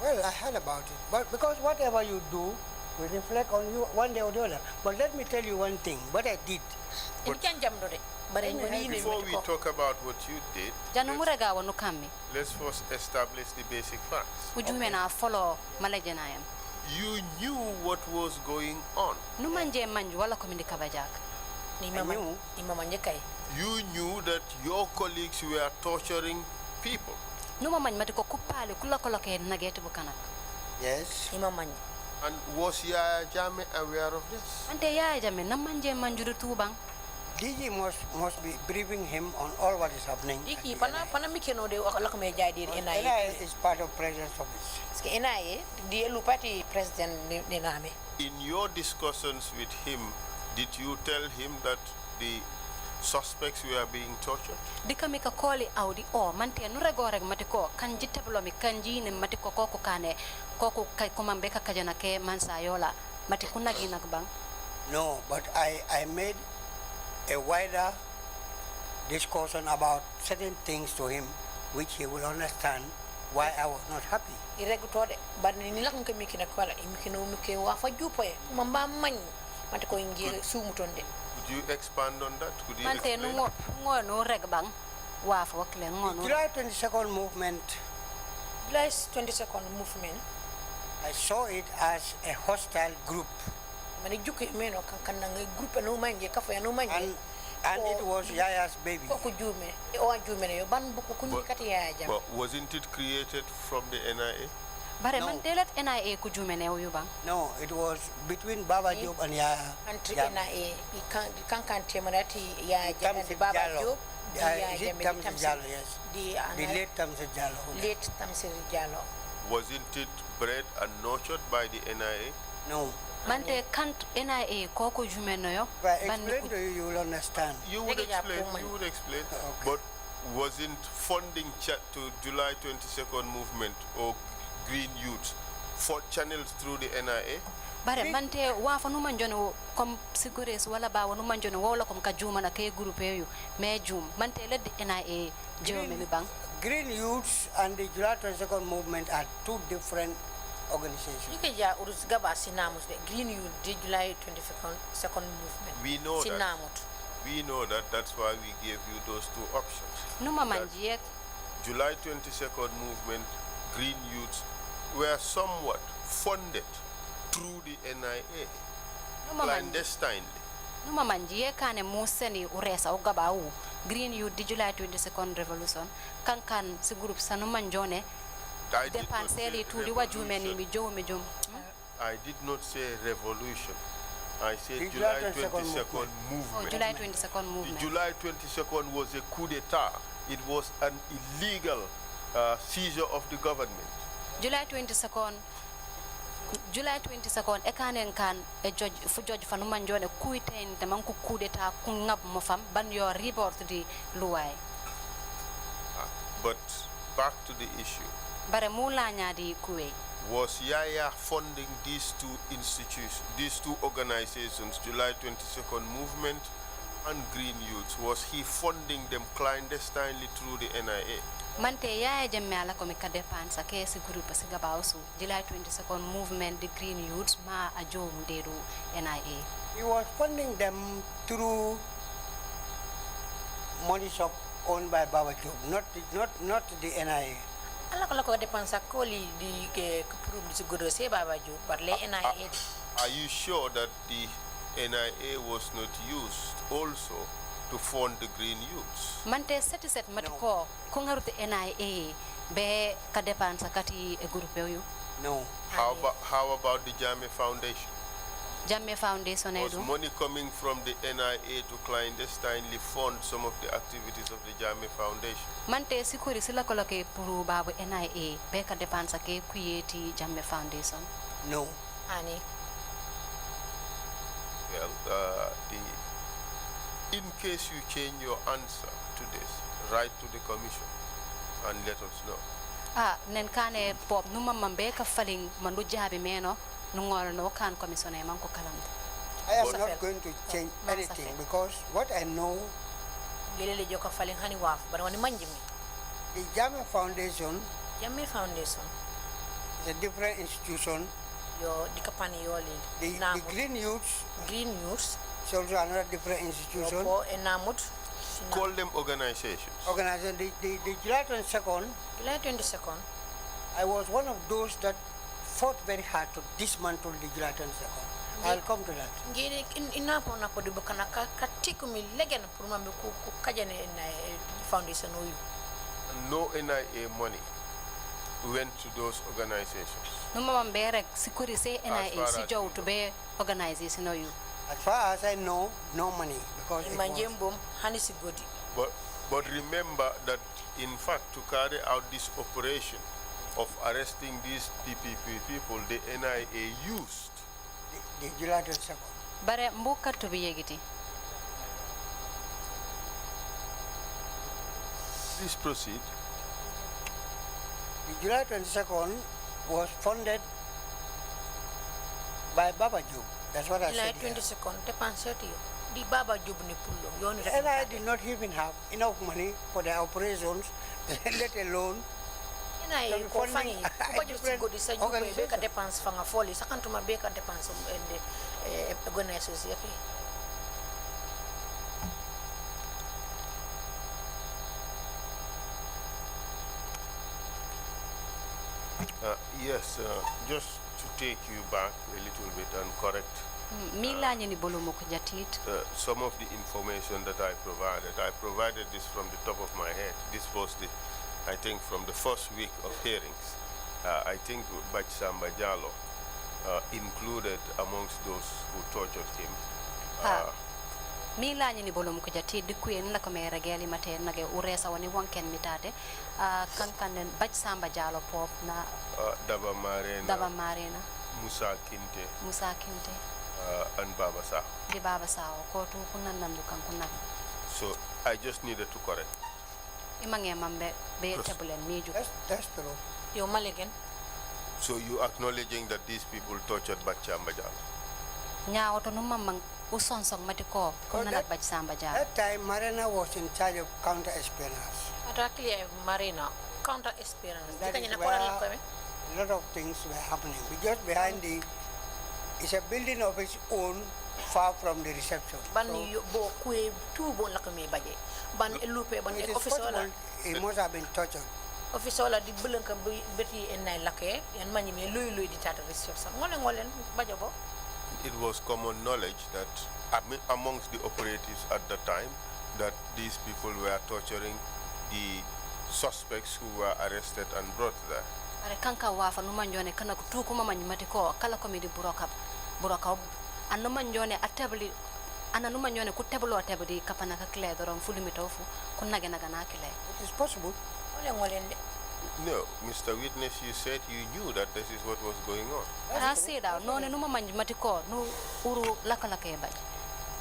Well, I heard about it. But because whatever you do will reflect on you one day or the other. But let me tell you one thing, what I did. Before we talk about what you did, let's first establish the basic facts. Okay. You knew what was going on. You knew that your colleagues were torturing people. Yes. And was Yaya Jammeh aware of this? DG must be briefing him on all what is happening. NIA is part of President's office. In your discussions with him, did you tell him that the suspects were being tortured? Dikamika koli audi o mante nuregoreg matiko kanjite blomi kanjine matiko koko kane koko kai komambeka kajana ke mansayola matikuna ginagbang. No, but I made a wider discussion about certain things to him which he will understand why I was not happy. Could you expand on that? Could you explain? July 22nd movement. July 22nd movement. I saw it as a hostile group. And it was Yaya's baby. But wasn't it created from the NIA? No, it was between Baba Job and Yaya. And NIA, The late Tamsir Jallo. Wasn't it bred and nurtured by the NIA? No. Mante can't NIA koko jumenoyo. If I explain to you, you will understand. You would explain. Okay. But wasn't funding to July 22nd movement or Green Youth for channels through the NIA? Bare mante wafa no manjono kom sigures wala ba wonu manjono wala kom ka juma na ke groupe yo me jum mante le NIA jewo me bang. Green Youths and the July 22nd movement are two different organizations. Green Youth, the July 22nd movement. We know that. We know that. That's why we gave you those two options. No mamanjiek. July 22nd movement, Green Youths were somewhat funded through the NIA clandestinely. No mamanjiek kane museni uresa ugabau Green Youth di July 22nd revolution kankan si group sanuman jone depenseli tudi wajumeni mi jom I did not say revolution. I said July 22nd movement. Oh, July 22nd movement. The July 22nd was a coup d'etat. It was an illegal seizure of the government. July 22nd ekanen kan e judge fanuman jone kuiten de manku coup d'etat ku ngab mo fam ban yo report di luway. But back to the issue. Bare mula nyadi kuwe. Was Yaya funding these two institutions, these two organizations, July 22nd movement and Green Youth? Was he funding them clandestinely through the NIA? Mante Yaya Jammeh ala ko mi ka dépense ke si groupe si gabawsu July 22nd movement, the Green Youth ma a jom deru NIA. He was funding them through money shop owned by Baba Job, not the NIA. Ala ko dépense ko li di ke pour di godo se Baba Job par les NIA. Are you sure that the NIA was not used also to fund the Green Youths? Mante set matiko ko ngarute NIA be ka dépense kati e groupe yo. No. How about the Jammeh Foundation? Jammeh Foundation was money coming from the NIA to clandestinely fund some of the activities of the Jammeh Foundation? Mante sikuri sila ko lake puru babu NIA be ka dépense ke kuyeti Jammeh Foundation? No. Ani. Well, in case you change your answer to this, write to the commission and let us know. Nen kane pop numa mambe ka faling mandu jabi meno nungol no kan commissioner man ko kalam. I am not going to change anything because what I know lele joka faling hani waf bar woni manjimi. The Jammeh Foundation is a different institution. Yo dikapani yo The Green Youths is also another different institution. Call them organizations. The July 22nd, I was one of those that fought very hard to dismantle the July 22nd. I'll come to that. No NIA money went to those organizations. As far as I know, no money because but remember that in fact to carry out this operation of arresting these PPP people, the NIA used the July 22nd. Bare mbuka to be yegiti. Please proceed. The July 22nd was funded by Baba Job. That's what I said. July 22nd, the Baba Job ni pullo. And I did not even have enough money for their operations, let alone funding beka dépense fanga foli sakantuma beka dépense organisations yake. Yes, just to take you back a little bit and correct some of the information that I provided this from the top of my head. This was I think from the first week of hearings. I think Bachsamba Jallo included amongst those who tortured him. Mila ni bolom ko jati dikuyen la ko me regali mate nage uresa woni wonken mitade kan Bachsamba Jallo pop na Daba Marena Musa Kinte and Baba Sao. Di Baba Sao ko tu kunan nandu kan kunan. So I just needed to correct. Imange mambe be tabulen miju. That's true. Yo malegen. So you acknowledging that these people tortured Bachsamba Jallo? Nya auto no mamang uson song matiko kunana Bachsamba Jallo. That time Marena was in charge of counter espionage. Atakli Marena counter espionage. That is where a lot of things were happening. Just behind it's a building of its own, far from the reception. Ban yo bo kue tu bon lakame baje. Ban elupe ban officer it must have been tortured. Officer la di belenka beti en lake en mani me loy di tata reception. Ngolen baje bo. It was common knowledge that amongst the operatives at the time that these people were torturing the suspects who were arrested and brought there. Are kanka wafa numa njone kana kutuku mama nyimati ko kala komedi buroka anuma njone atabli ana numa njone ku teblo atabdi kapana ka kle doron fulimi tofu kunna gena gana kile. It is possible. No, Mr. Witness, you said you knew that this is what was going on. I said that no numa manjimati ko no uru lakalaka yebaj.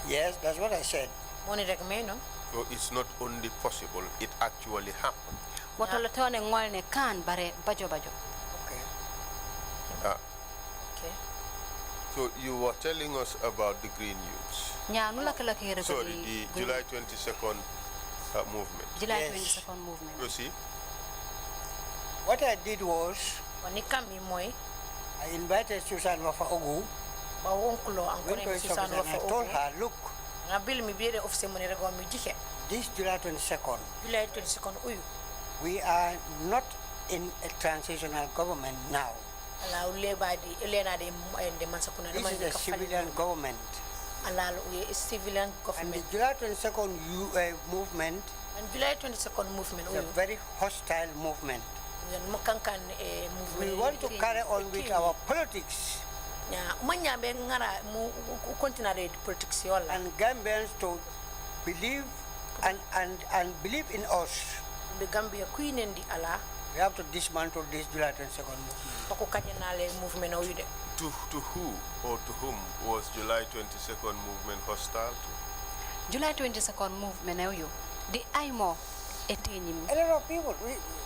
Yes, that's what I said. So it's not only possible, it actually happened. Watolotone ngolne kan bare bajo. Okay. Okay. So you were telling us about the Green Youths. Sorry, the July 22nd movement. July 22nd movement. Proceed. What I did was, I invited Susan Wafa Ogu. Went to his office and I told her, look, this July 22nd, we are not in a transitional government now. This is a civilian government. And the July 22nd movement is a very hostile movement. We want to carry on with our politics. And Gambians to believe and believe in us. We have to dismantle this July 22nd movement. To who or to whom was July 22nd movement hostile to? July 22nd movement, the IMO etenyim. A lot of people,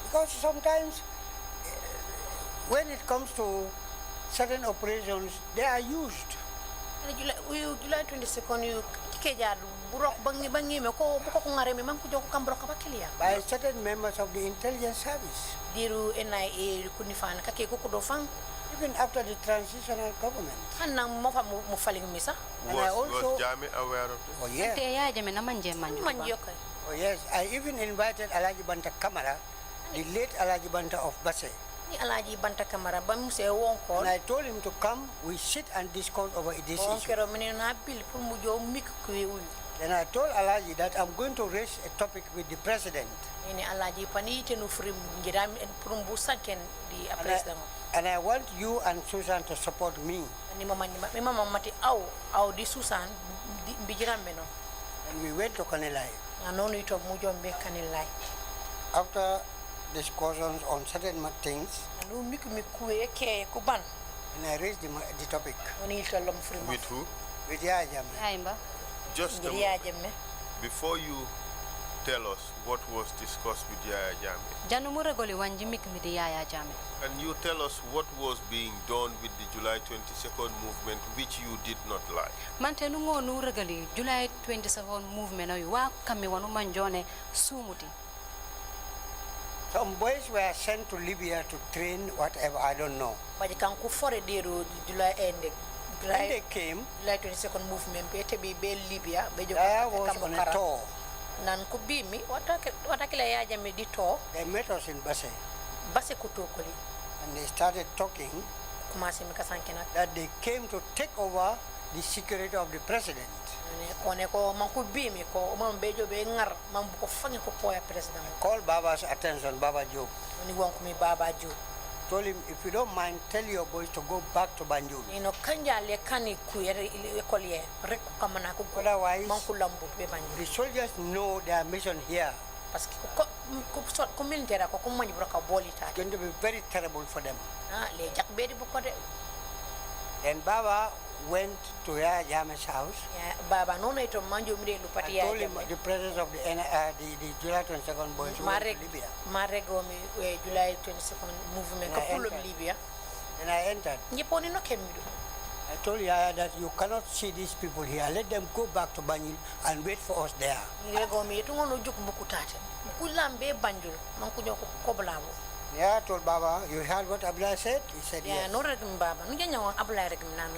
because sometimes when it comes to certain operations, they are used. July 22nd, by certain members of the intelligence service. Even after the transitional government. And I also, was Jame aware of this? Oh yes. Oh yes, I even invited Alaji Banta Kamara, the late Alaji Banta of Basse. And I told him to come, we sit and discuss over this issue. Then I told Alaji that I'm going to raise a topic with the president. And I want you and Susan to support me. And we went to Kanilai. After discussions on certain things, and I raised the topic. With who? With Yaya Jammeh. Just a moment. Before you tell us what was discussed with Yaya Jammeh, can you tell us what was being done with the July 22nd movement which you did not like? July 27th movement Some boys were sent to Libya to train whatever, I don't know. When they came, July 22nd movement I was on a tour. They met us in Basse. And they started talking that they came to take over the security of the president. Call Baba's attention, Baba Job. Told him, if you don't mind, tell your boys to go back to Banjul. Otherwise, the soldiers know their mission here. It's going to be very terrible for them. And Baba went to Yaya Jammeh's house. I told him the presence of the July 22nd boys who went to Libya. July 22nd movement Libya. And I entered. I told Yaya that you cannot see these people here. Let them go back to Banjul and wait for us there. Yeah, I told Baba, you heard what Abdoulie said? He said yes.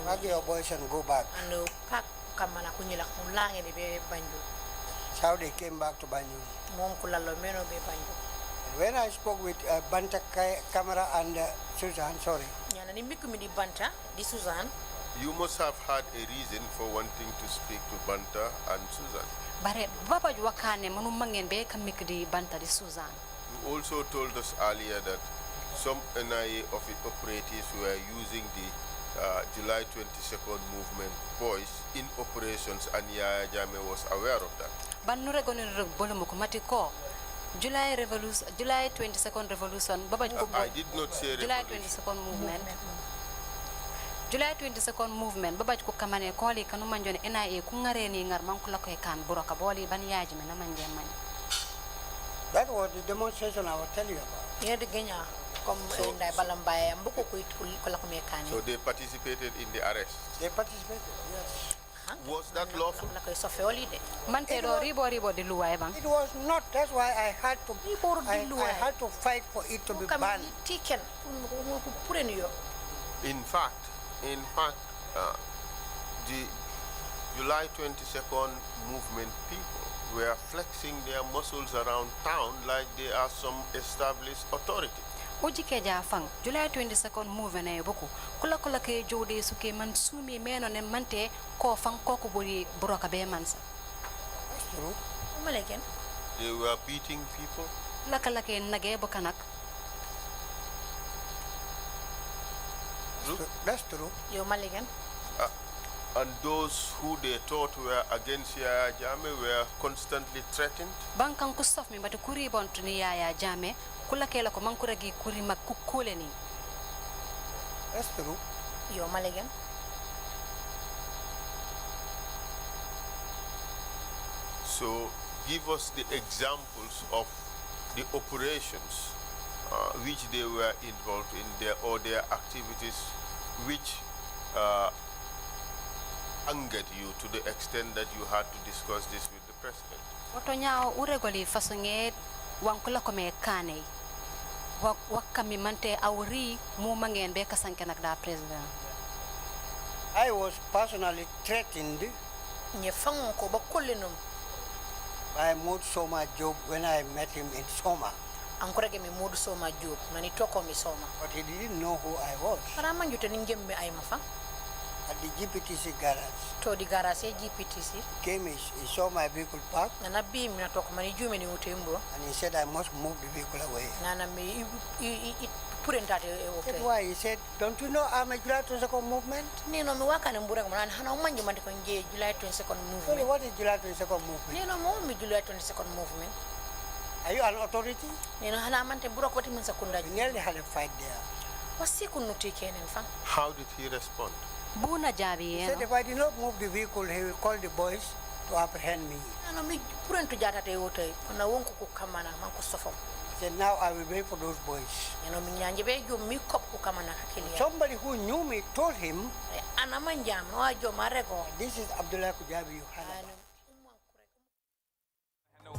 Pack your boys and go back. So they came back to Banjul. When I spoke with Banta Kamara and Susan, sorry. You must have had a reason for wanting to speak to Banta and Susan. bare baba wakane manu mangen be kam mikdi bantali Susan. You also told us earlier that some NIA operatives were using the July 22nd movement boys in operations, and Yaya Jammeh was aware of that. Banure goni bolumuko matiko July 22nd revolution baba I did not say July revolution. 22nd movement. July 22nd movement baba ko kamane ko li kanu manjone NIA ku ngare ni ngar man ko la koy kan buroka boli ban yaaji me na manje man. That was the demonstration I was telling you about. Yeah, the Kenya come in the Balambaya, Mboko Kulakumekani. So they participated in the arrest. They participated, yes. Was that lawful? It was not. That's why I had to. I had to fight for it to be banned. In fact, the July 22nd movement people were flexing their muscles around town like they are some established authority. Ojike jafang July 22nd movement na yoboku kula ke jode suke man sumi meno ne mante ko fang ko ko buri buroka be mansa. That's true. Maleken. They were beating people. Lakala ke nage bokanak. That's true. Yo Maleken. And those who they thought were against Yaya Jammeh were constantly threatened. Bankan kustof mi batu kuri bontuni Yaya Jammeh kula kela ko mankura gi kuri makukule ni. That's true. Yo Maleken. So give us the examples of the operations which they were involved in, their activities which angered you to the extent that you had to discuss this with the president. Oto nyao uregoli fasonge wankula kome kane wakami mante awri mu mangen be kasanke nak da president. I was personally threatened by Mood Soma Job when I met him in Soma. But he didn't know who I was. At the GPTC garage. Came, he saw my vehicle parked, and he said I must move the vehicle away. That's why he said, don't you know I'm a July 22nd movement? Sorry, what is July 22nd movement? Are you an authority? We nearly had a fight there. How did he respond? Buna jabi He said if I did not move the vehicle, he will call the boys to apprehend me. He said, now I will wait for those boys. Somebody who knew me told him, this is Abdoulie Kujabrbi.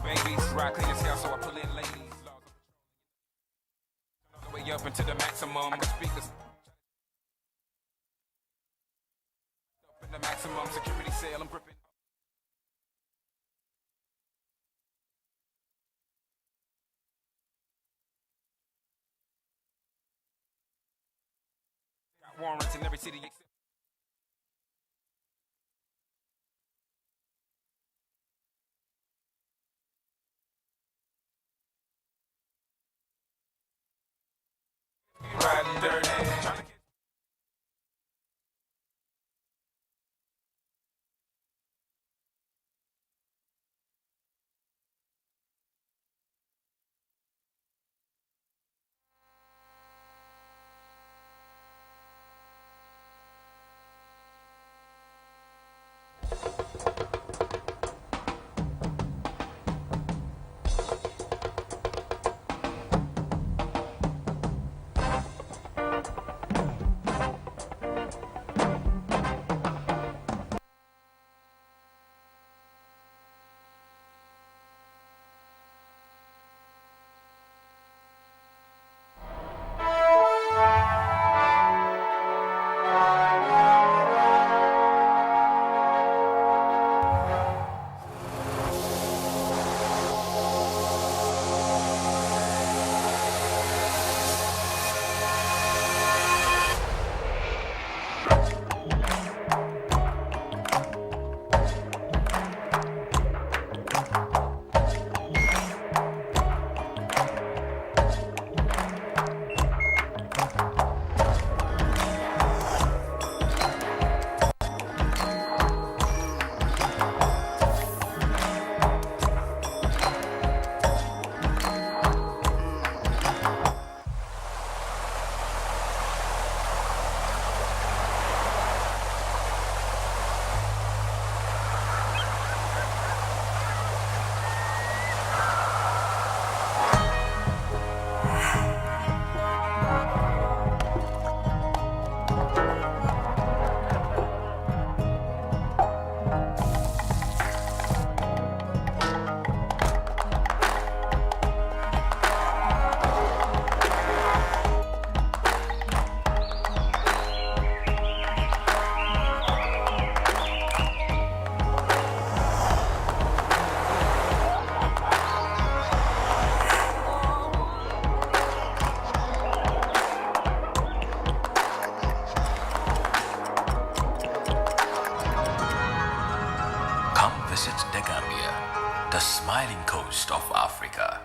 Babies, rock clean as hell, so I pull in ladies. Way up into the maximum. I can speak this. Up in the maximum security cell, I'm gripping. Got warrants in every city. Riding dirty. visit the Gambia, the smiling coast of Africa.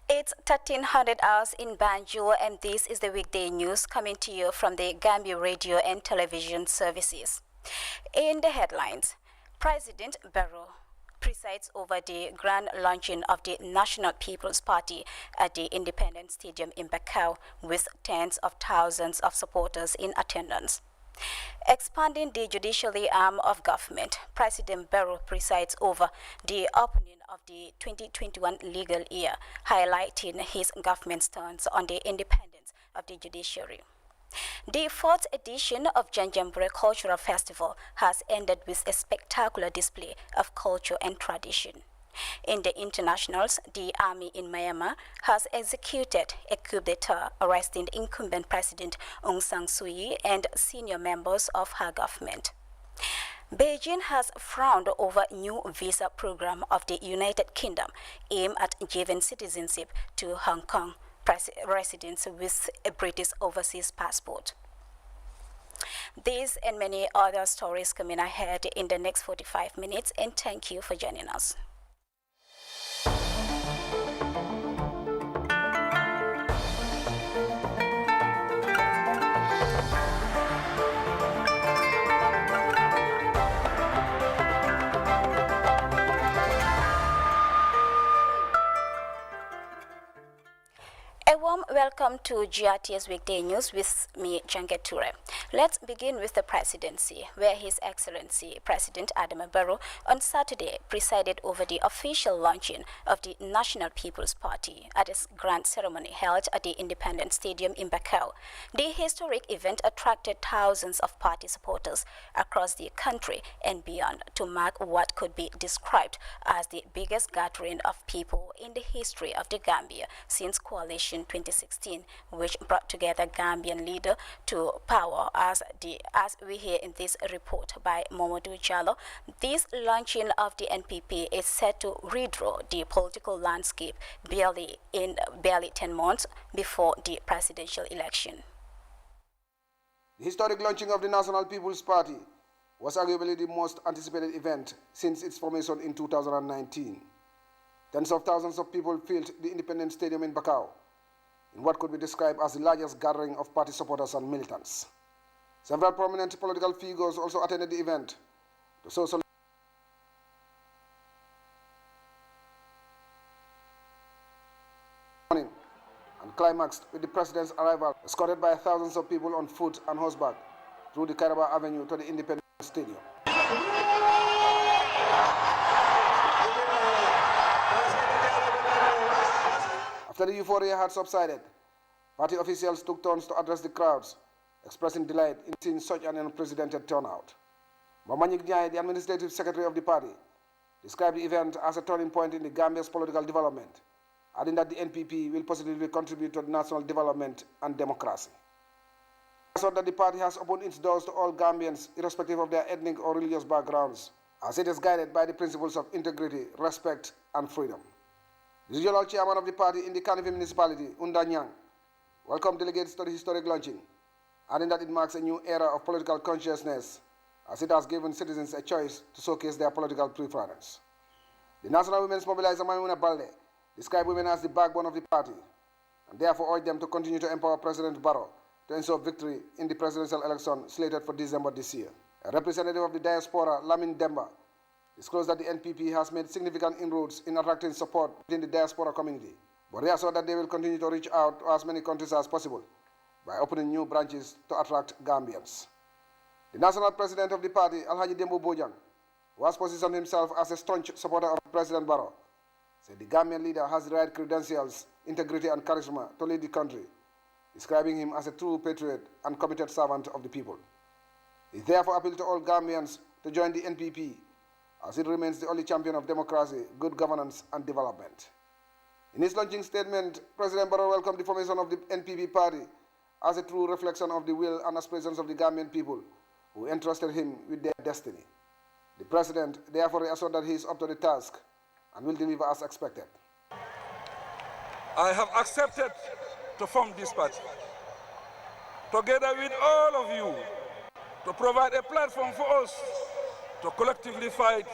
It's 1300 hours in Banjul, and this is the weekday news coming to you from the Gambia Radio and Television Services. In the headlines, President Barrow presides over the grand launching of the National People's Party at the Independence Stadium in Bakau, with tens of thousands of supporters in attendance. Expanding the judiciary arm of government, President Barrow presides over the opening of the 2021 legal year, highlighting his government's stance on the independence of the judiciary. The fourth edition of Kujabrbi Cultural Festival has ended with a spectacular display of culture and tradition. In the internationals, the army in Myanmar has executed a coup d'etat, arresting the incumbent President Aung San Suu Kyi and senior members of her government. Beijing has frowned over new visa program of the United Kingdom aimed at giving citizenship to Hong Kong residents with a British overseas passport. These and many other stories coming ahead in the next 45 minutes, and thank you for joining us. A warm welcome to GRT's Weekday News with me, Trrc. Let's begin with the presidency, where His Excellency President Adama Barrow on Saturday presided over the official launching of the National People's Party at its grand ceremony held at the Independence Stadium in Bakau. The historic event attracted thousands of party supporters across the country and beyond to mark what could be described as the biggest gathering of people in the history of the Gambia since coalition 2016, which brought together Gambian leader to power, as we hear in this report by Mamadou Jallo. This launching of the NPP is set to redraw the political landscape barely 10 months before the presidential election. The historic launching of the National People's Party was arguably the most anticipated event since its formation in 2019. Tens of thousands of people filled the Independence Stadium in Bakau in what could be described as the largest gathering of party supporters and militants. Several prominent political figures also attended the event to social morning and climaxed with the president's arrival, escorted by thousands of people on foot and horseback through the Kairaba Avenue to the Independence Stadium. After the euphoria had subsided, Party officials took turns to address the crowds, expressing delight in seeing such an unprecedented turnout. Mamanyik Nyai, the administrative secretary of the party, described the event as a turning point in the Gambia's political development, adding that the NPP will positively contribute to national development and democracy. He said that the party has opened its doors to all Gambians, irrespective of their ethnic or religious backgrounds, as it is guided by the principles of integrity, respect, and freedom. The regional chairman of the party in the Kanivi municipality, Unda Nyang, welcomed delegates to the historic launching, adding that it marks a new era of political consciousness, as it has given citizens a choice to showcase their political preference. The National Women's Mobilizer Maimuna Balde described women as the backbone of the party, and therefore urged them to continue to empower President Barrow to ensure victory in the presidential election slated for December this year. A representative of the diaspora, Lamin Demba, disclosed that the NPP has made significant inroads in attracting support within the diaspora community, but reassured that they will continue to reach out to as many countries as possible by opening new branches to attract Gambians. The national president of the party, Alhaji Dembo Bojang, who has positioned himself as a staunch supporter of President Barrow, said the Gambian leader has the right credentials, integrity, and charisma to lead the country, describing him as a true patriot and committed servant of the people. He therefore appealed to all Gambians to join the NPP, as it remains the only champion of democracy, good governance, and development. In his launching statement, President Barrow welcomed the formation of the NPP party as a true reflection of the will and aspirations of the Gambian people who entrusted him with their destiny. The president therefore reassured that he is up to the task and will deliver as expected. I have accepted to form this party, together with all of you, to provide a platform for us to collectively fight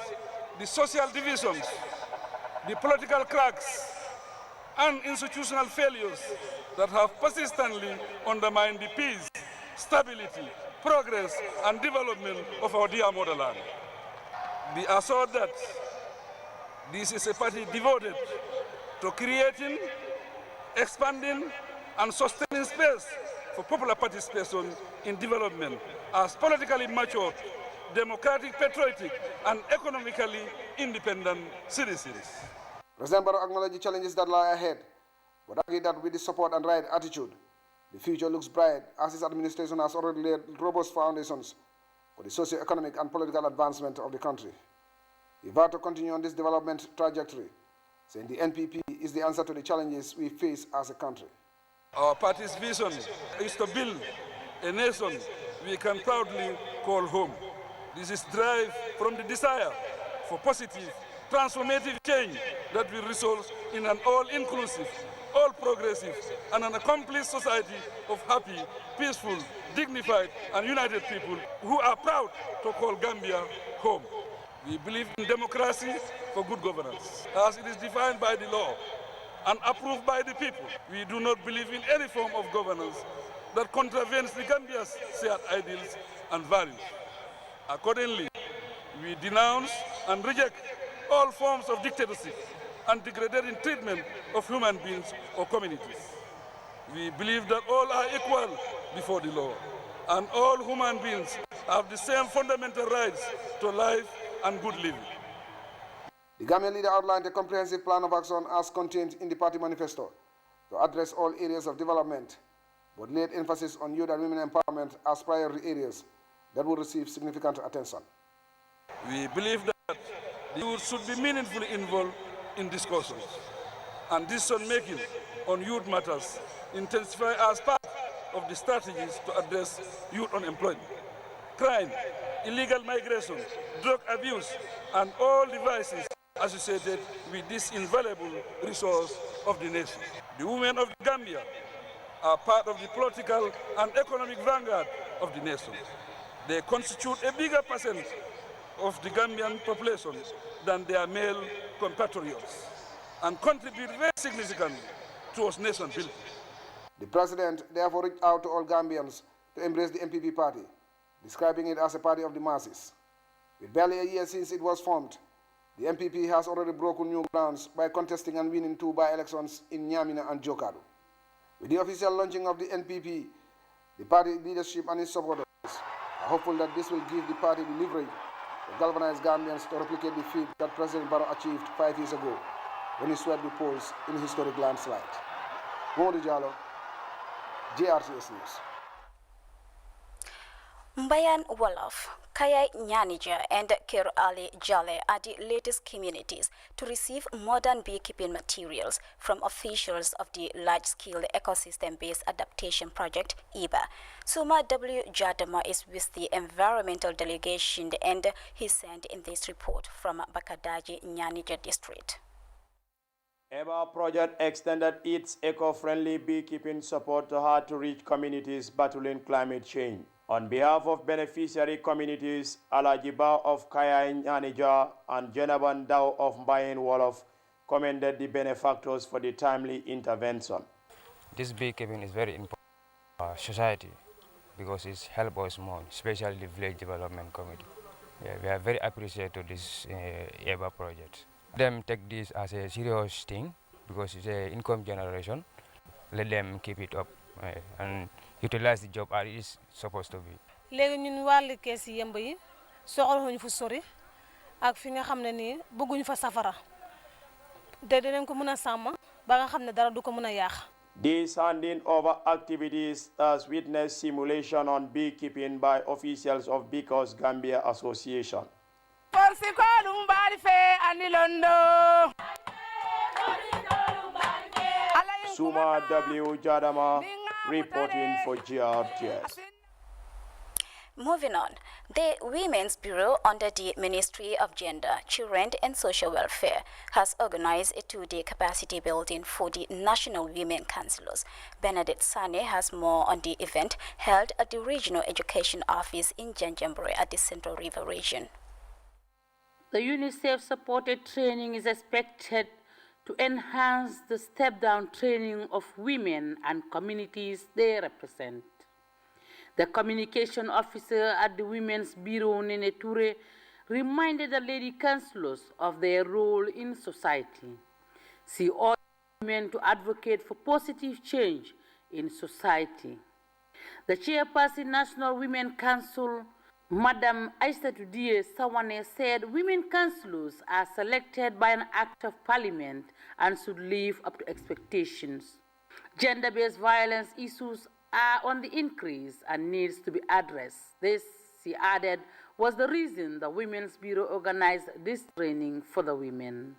the social divisions, the political cracks, and institutional failures that have persistently undermined the peace, stability, progress, and development of our dear motherland. Be assured that this is a party devoted to creating, expanding, and sustaining space for popular participation in development as politically mature, democratic, patriotic, and economically independent citizens. President Barrow acknowledged the challenges that lie ahead, but argued that with the support and right attitude, the future looks bright, as his administration has already laid robust foundations for the socio-economic and political advancement of the country. He vowed to continue on this development trajectory, saying the NPP is the answer to the challenges we face as a country. Our party's vision is to build a nation we can proudly call home. This is derived from the desire for positive, transformative change that will result in an all-inclusive, all-progressive, and an accomplished society of happy, peaceful, dignified, and united people who are proud to call Gambia home. We believe in democracy for good governance, as it is defined by the law and approved by the people. We do not believe in any form of governance that contravenes the Gambia's shared ideals and values. Accordingly, we denounce and reject all forms of dictatorship and degrading treatment of human beings or communities. We believe that all are equal before the law, and all human beings have the same fundamental rights to life and good living. The Gambian leader outlined a comprehensive plan of action as contained in the party manifesto to address all areas of development, but laid emphasis on youth and women empowerment as priority areas that will receive significant attention. We believe that the youth should be meaningfully involved in discussions, and decision-making on youth matters intensify as part of the strategies to address youth unemployment, crime, illegal migration, drug abuse, and all the vices associated with this invaluable resource of the nation. The women of Gambia are part of the political and economic vanguard of the nation. They constitute a bigger percent of the Gambian population than their male compatriots and contribute very significantly towards nation building. The president therefore reached out to all Gambians to embrace the NPP party, describing it as a party of the masses. With barely a year since it was formed, the NPP has already broken new grounds by contesting and winning 2 by-elections in Nyamina and Jokadu. With the official launching of the NPP, the party leadership and its supporters are hopeful that this will give the party the leverage to galvanize Gambians to replicate the feat that President Barrow achieved 5 years ago when he swept the polls in a historic landslide. Modu Jallo, GRTS News. Mbayan Wolof, Kaya Nyanija and Kir Ali Jale are the latest communities to receive modern beekeeping materials from officials of the large-scale ecosystem-based adaptation project, EBA. Suma W. Jadama is with the environmental delegation and he sent in this report from Bakadaji Nyanija district. EBA project extended its eco-friendly beekeeping support to hard-to-reach communities battling climate change. On behalf of beneficiary communities, Alajiba of Kaya Nyanija and Jenaban Dao of Mbayan Wolof commended the benefactors for the timely intervention. This beekeeping is very important for society because it helps us more, especially the village development committee. Yeah, we are very appreciative of this EBA project. Them take this as a serious thing because it's an income generation. Let them keep it up and utilize the job as it is supposed to be. Léegi ñun wàllu kees yi yëmb yi soxla fu sori ak fi nga xam ne nii bëgguñ fa safara te dinañ ko mën a sàmm ba nga xam ne dara du ko mën a yàq. These handing over activities has witnessed simulation on beekeeping by officials of Because Gambia Association. Suma W. Jadama reporting for GRTS. Moving on, the Women's Bureau under the Ministry of Gender, Children and Social Welfare has organized a two-day capacity building for the National Women Councillors. Bernadette Sane has more on the event held at the Regional Education Office in Janjanbureh at the Central River region. The UNICEF-supported training is expected to enhance the step-down training of women and communities they represent. The communication officer at the Women's Bureau, Nene Toure, reminded the lady councillors of their role in society. She urged women to advocate for positive change in society. The chairperson, National Women Council, Madam Aissatou Dié Sawane, said women councillors are selected by an act of parliament and should live up to expectations. Gender-based violence issues are on the increase and needs to be addressed. This, she added, was the reason the Women's Bureau organized this training for the women.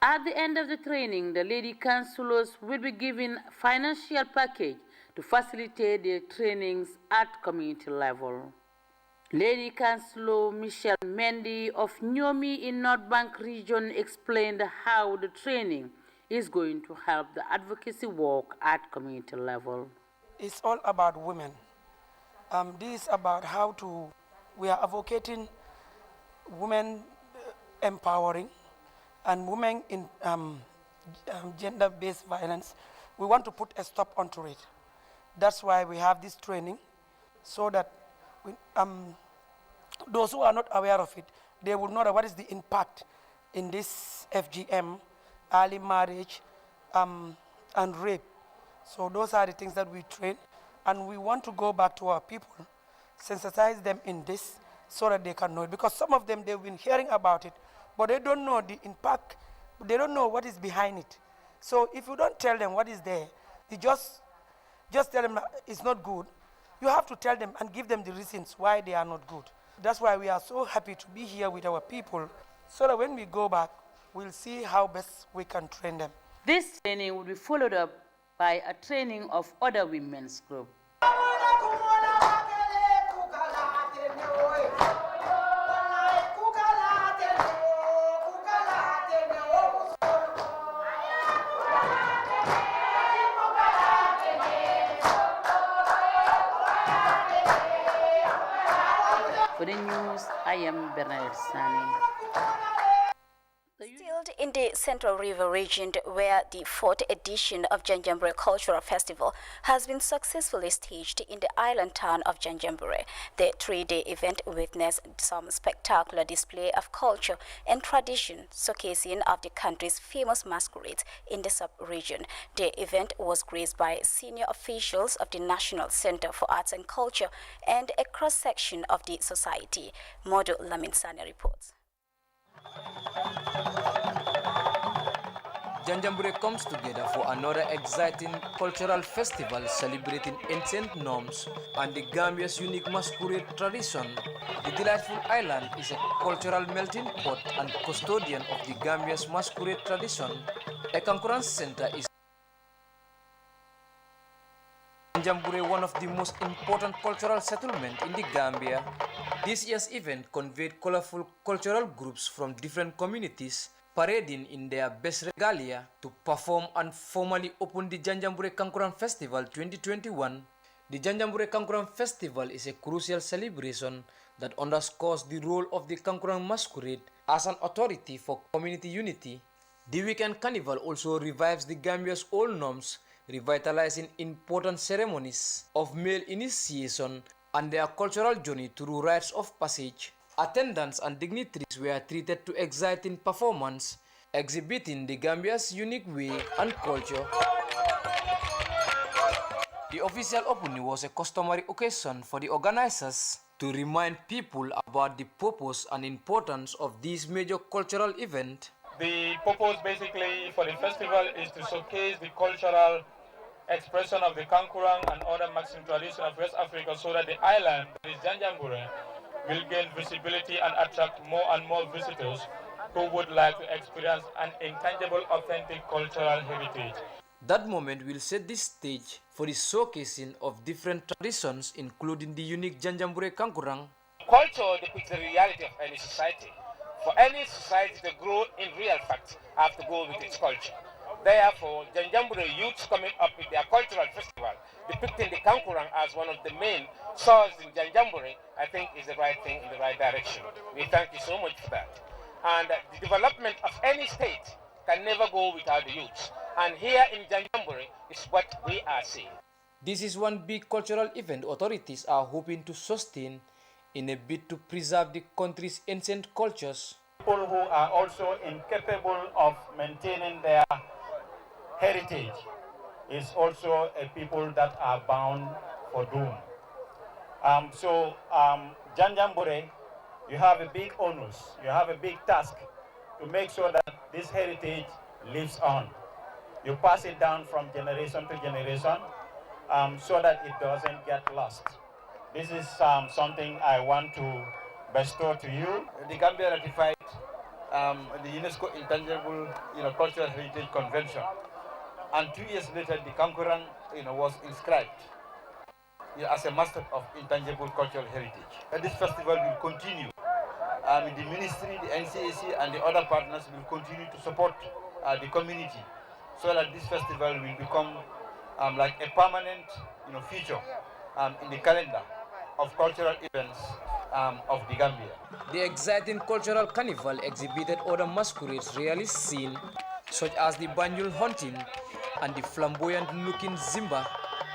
At the end of the training, the lady councillors will be given a financial package to facilitate their trainings at community level. Lady Councillor Michelle Mendy of Nyomi in North Bank region explained how the training is going to help the advocacy work at community level. It's all about women. This is about how we are advocating women empowering and women in gender-based violence. We want to put a stop onto it. That's why we have this training, so that those who are not aware of it, they will know what is the impact in this FGM, early marriage, and rape. So those are the things that we train, and we want to go back to our people, sensitize them in this so that they can know it. Because some of them, they've been hearing about it, but they don't know the impact, they don't know what is behind it. So if you don't tell them what is there, you just tell them it's not good. You have to tell them and give them the reasons why they are not good. That's why we are so happy to be here with our people, so that when we go back, we'll see how best we can train them. This training will be followed up by a training of other women's groups. For the news, I am Bernadette Sani. Still in the Central River region, where the 4th edition of Janjanbureh Cultural Festival has been successfully staged in the island town of Janjanbureh. The 3-day event witnessed some spectacular display of culture and tradition, showcasing of the country's famous masquerades in the sub-region. The event was graced by senior officials of the National Center for Arts and Culture and a cross-section of the society. Modu Laminsane reports. Janjanbureh comes together for another exciting cultural festival celebrating ancient norms and the Gambia's unique masquerade tradition. The delightful island is a cultural melting pot and custodian of the Gambia's masquerade tradition. A concurrence center is Kujabrbi, one of the most important cultural settlements in the Gambia. This year's event conveyed colorful cultural groups from different communities parading in their best regalia to perform and formally open the Kujabrbi Kankuran Festival 2021. The Kujabrbi Kankuran Festival is a crucial celebration that underscores the role of the Kankuran masquerade as an authority for community unity. The weekend carnival also revives the Gambia's old norms, revitalizing important ceremonies of male initiation and their cultural journey through rites of passage. Attendants and dignitaries were treated to exciting performance, exhibiting the Gambia's unique way and culture. The official opening was a customary occasion for the organizers to remind people about the purpose and importance of this major cultural event. The purpose basically for the festival is to showcase the cultural expression of the Kankurang and other Maxim tradition of West Africa so that the island, that is Kujabrbi, will gain visibility and attract more and more visitors who would like to experience an intangible, authentic cultural heritage. That moment will set the stage for the showcasing of different traditions, including the unique Kujabrbi Kankurang. Culture depicts the reality of any society. For any society to grow in real fact, have to go with its culture. Therefore, Kujabrbi youths coming up with their cultural festival, depicting the Kankurang as one of the main sources in Kujabrbi, I think is the right thing in the right direction. We thank you so much for that. And the development of any state can never go without the youths. And here in Kujabrbi is what we are seeing. This is one big cultural event authorities are hoping to sustain in a bid to preserve the country's ancient cultures. People who are also incapable of maintaining their heritage is also a people that are bound for doom. Kujabrbi, you have a big onus, you have a big task to make sure that this heritage lives on. You pass it down from generation to generation so that it doesn't get lost. This is something I want to bestow to you. The Gambia ratified the UNESCO Intangible Cultural Heritage Convention, and 2 years later the Kankurang was inscribed as a master of intangible cultural heritage. And this festival will continue. The ministry, the NCAC, and the other partners will continue to support the community so that this festival will become like a permanent feature in the calendar of cultural events of the Gambia. The exciting cultural carnival exhibited other masquerades rarely seen, such as the banjul hunting and the flamboyant-looking Zimba,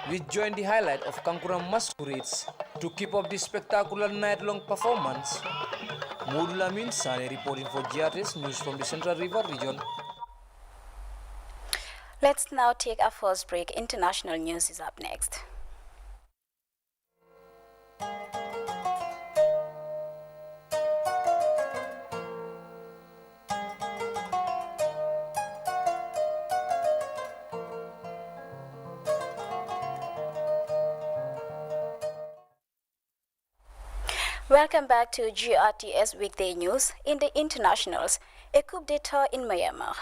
which joined the highlight of Kankurang masquerades to keep up the spectacular night-long performance. Modulamin Sane reporting for Grts News from the Central River region. Let's now take our first break. International news is up next. Welcome back to GRTS Weekday News. In the internationals, a coup d'etat in Myanmar.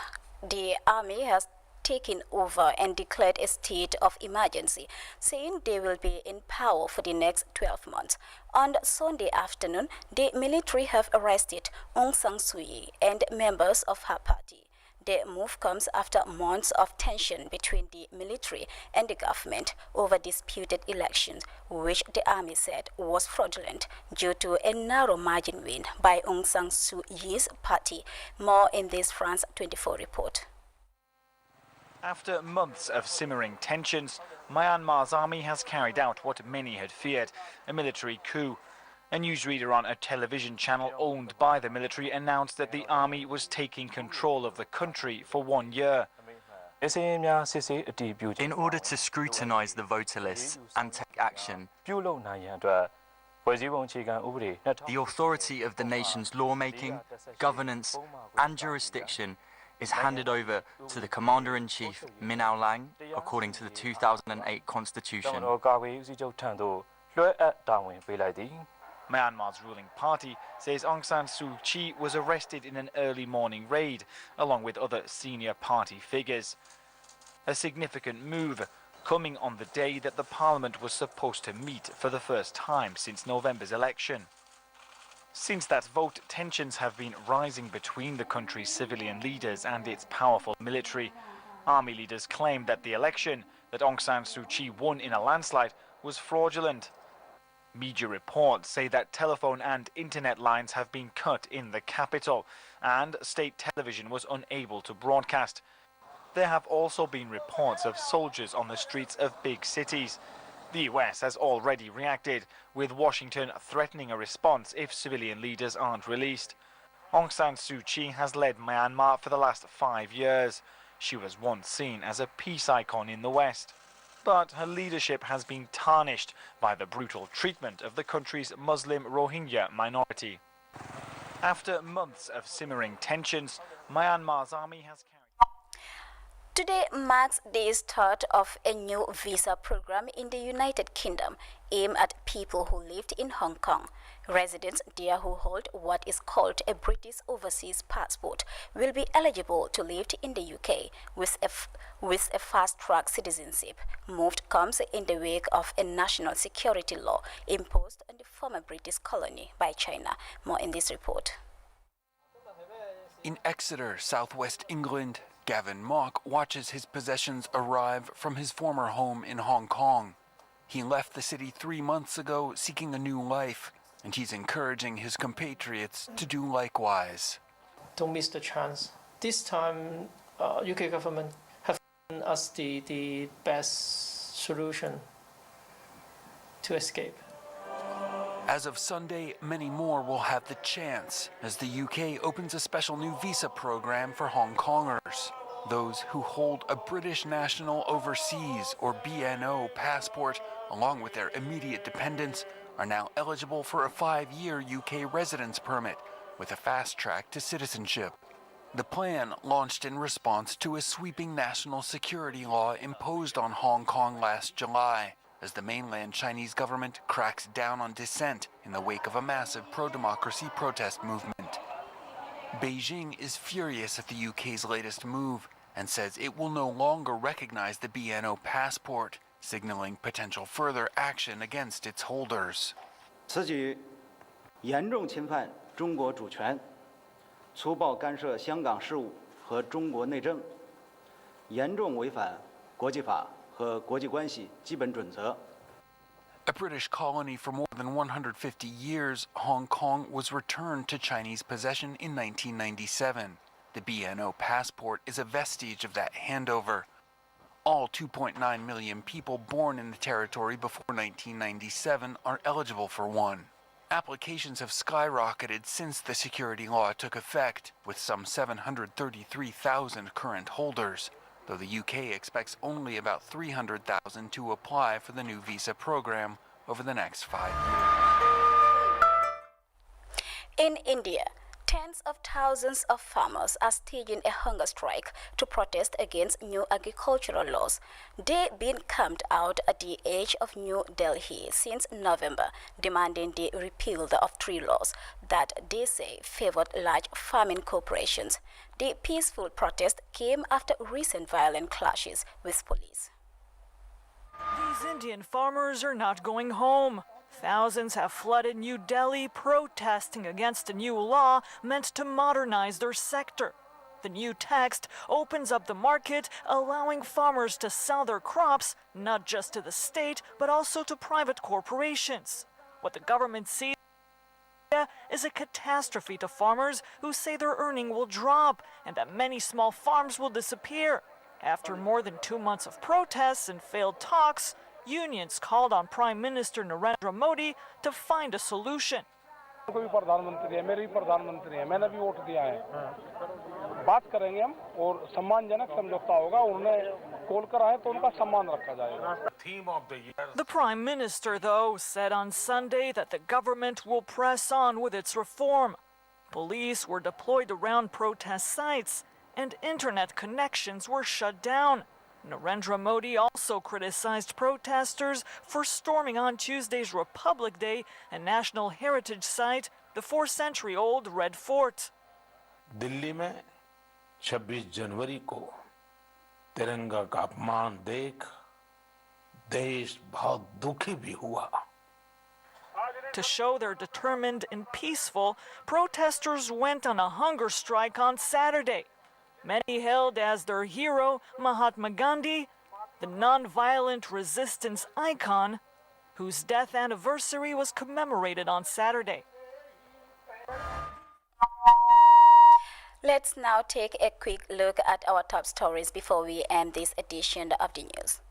The army has taken over and declared a state of emergency, saying they will be in power for the next 12 months. On Sunday afternoon, the military have arrested Aung San Suu Kyi and members of her party. The move comes after months of tension between the military and the government over disputed elections, which the army said was fraudulent due to a narrow margin win by Aung San Suu Kyi's party. More in this France 24 report. After months of simmering tensions, Myanmar's army has carried out what many had feared, a military coup. A newsreader on a television channel owned by the military announced that the army was taking control of the country for 1 year. In order to scrutinize the voter lists and take action, the authority of the nation's lawmaking, governance and jurisdiction is handed over to the Commander-in-Chief, Min Aung Hlaing, according to the 2008 Constitution. Myanmar's ruling party says Aung San Suu Kyi was arrested in an early morning raid, along with other senior party figures. A significant move coming on the day that the parliament was supposed to meet for the first time since November's election. Since that vote, tensions have been rising between the country's civilian leaders and its powerful military. Army leaders claim that the election that Aung San Suu Kyi won in a landslide was fraudulent. Media reports say that telephone and internet lines have been cut in the capital, and state television was unable to broadcast. There have also been reports of soldiers on the streets of big cities. The US has already reacted, with Washington threatening a response if civilian leaders aren't released. Aung San Suu Kyi has led Myanmar for the last 5 years. She was once seen as a peace icon in the West. But her leadership has been tarnished by the brutal treatment of the country's Muslim Rohingya minority. After months of simmering tensions, Myanmar's army has Today marks the start of a new visa program in the United Kingdom aimed at people who lived in Hong Kong. Residents there who hold what is called a British overseas passport will be eligible to live in the UK with a fast-track citizenship. Move comes in the wake of a national security law imposed on the former British colony by China. More in this report. In Exeter, southwest England, Gavin Mock watches his possessions arrive from his former home in Hong Kong. He left the city 3 months ago seeking a new life, and he's encouraging his compatriots to do likewise. Don't miss the chance. This time, UK government have given us the best solution to escape. As of Sunday, many more will have the chance as the UK opens a special new visa program for Hong Kongers. Those who hold a British National Overseas or BNO passport, along with their immediate dependents, are now eligible for a 5-year UK residence permit with a fast track to citizenship. The plan launched in response to a sweeping national security law imposed on Hong Kong last July, as the mainland Chinese government cracks down on dissent in the wake of a massive pro-democracy protest movement. Beijing is furious at the UK's latest move and says it will no longer recognize the BNO passport, signaling potential further action against its holders. 此举严重侵犯中国主权，粗暴干涉香港事务和中国内政，严重违反国际法和国际关系基本准则。 A British colony for more than 150 years, Hong Kong was returned to Chinese possession in 1997. The BNO passport is a vestige of that handover. All 2.9 million people born in the territory before 1997 are eligible for one. Applications have skyrocketed since the security law took effect, with some 733,000 current holders, though the UK expects only about 300,000 to apply for the new visa program over the next 5 years. In India, tens of thousands of farmers are staging a hunger strike to protest against new agricultural laws. They've been camped out at the edge of New Delhi since November, demanding the repeal of 3 laws that they say favored large farming corporations. The peaceful protest came after recent violent clashes with police. These Indian farmers are not going home. Thousands have flooded New Delhi protesting against a new law meant to modernize their sector. The new text opens up the market, allowing farmers to sell their crops not just to the state, but also to private corporations. What the government sees is a catastrophe to farmers who say their earning will drop and that many small farms will disappear. After more than 2 months of protests and failed talks, unions called on Prime Minister Narendra Modi to find a solution. The Prime Minister, though, said on Sunday that the government will press on with its reform. Police were deployed around protest sites, and internet connections were shut down. Narendra Modi also criticized protesters for storming on Tuesday's Republic Day a national heritage site, the 4-century-old Red Fort. Delhi में 26 जनवरी को तिरंगा का अपमान देख देश बहुत दुखी भी हुआ. To show they're determined and peaceful, protesters went on a hunger strike on Saturday. Many hailed as their hero Mahatma Gandhi, the non-violent resistance icon, whose death anniversary was commemorated on Saturday. Let's now take a quick look at our top stories before we end this edition of the news.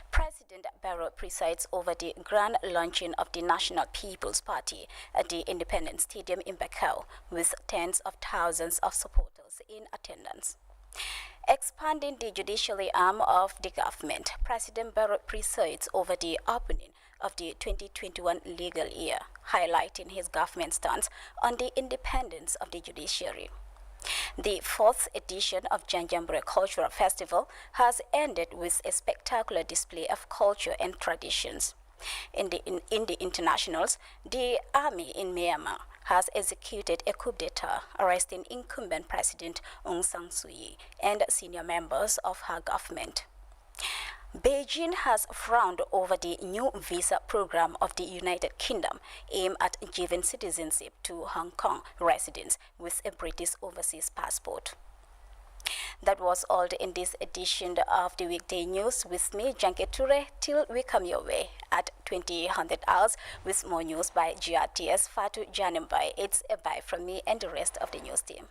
President Barrow presides over the grand launching of the National People's Party at the Independence Stadium in Bakau, with tens of thousands of supporters in attendance. Expanding the judiciary arm of the government, President Barrow presides over the opening of the 2021 legal year, highlighting his government's stance on the independence of the judiciary. The 4th edition of Janjanbureh Cultural Festival has ended with a spectacular display of culture and traditions. In the internationals, the army in Myanmar has executed a coup d'etat, arresting incumbent President Aung San Suu Kyi and senior members of her government. Beijing has frowned over the new visa program of the United Kingdom aimed at giving citizenship to Hong Kong residents with a British overseas passport. That was all in this edition of the Weekday News with me, Janke Ture, till we come your way at 2000 hours with more news by GRTS Fatu Janimbai. It's a bye from me and the rest of the news team.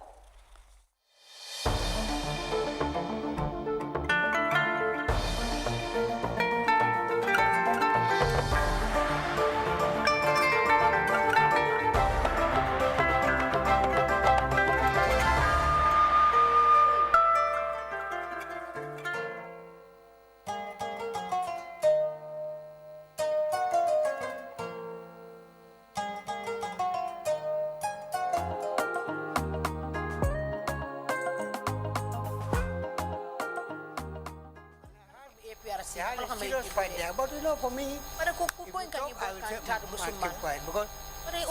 But you know, for me, I will keep quiet because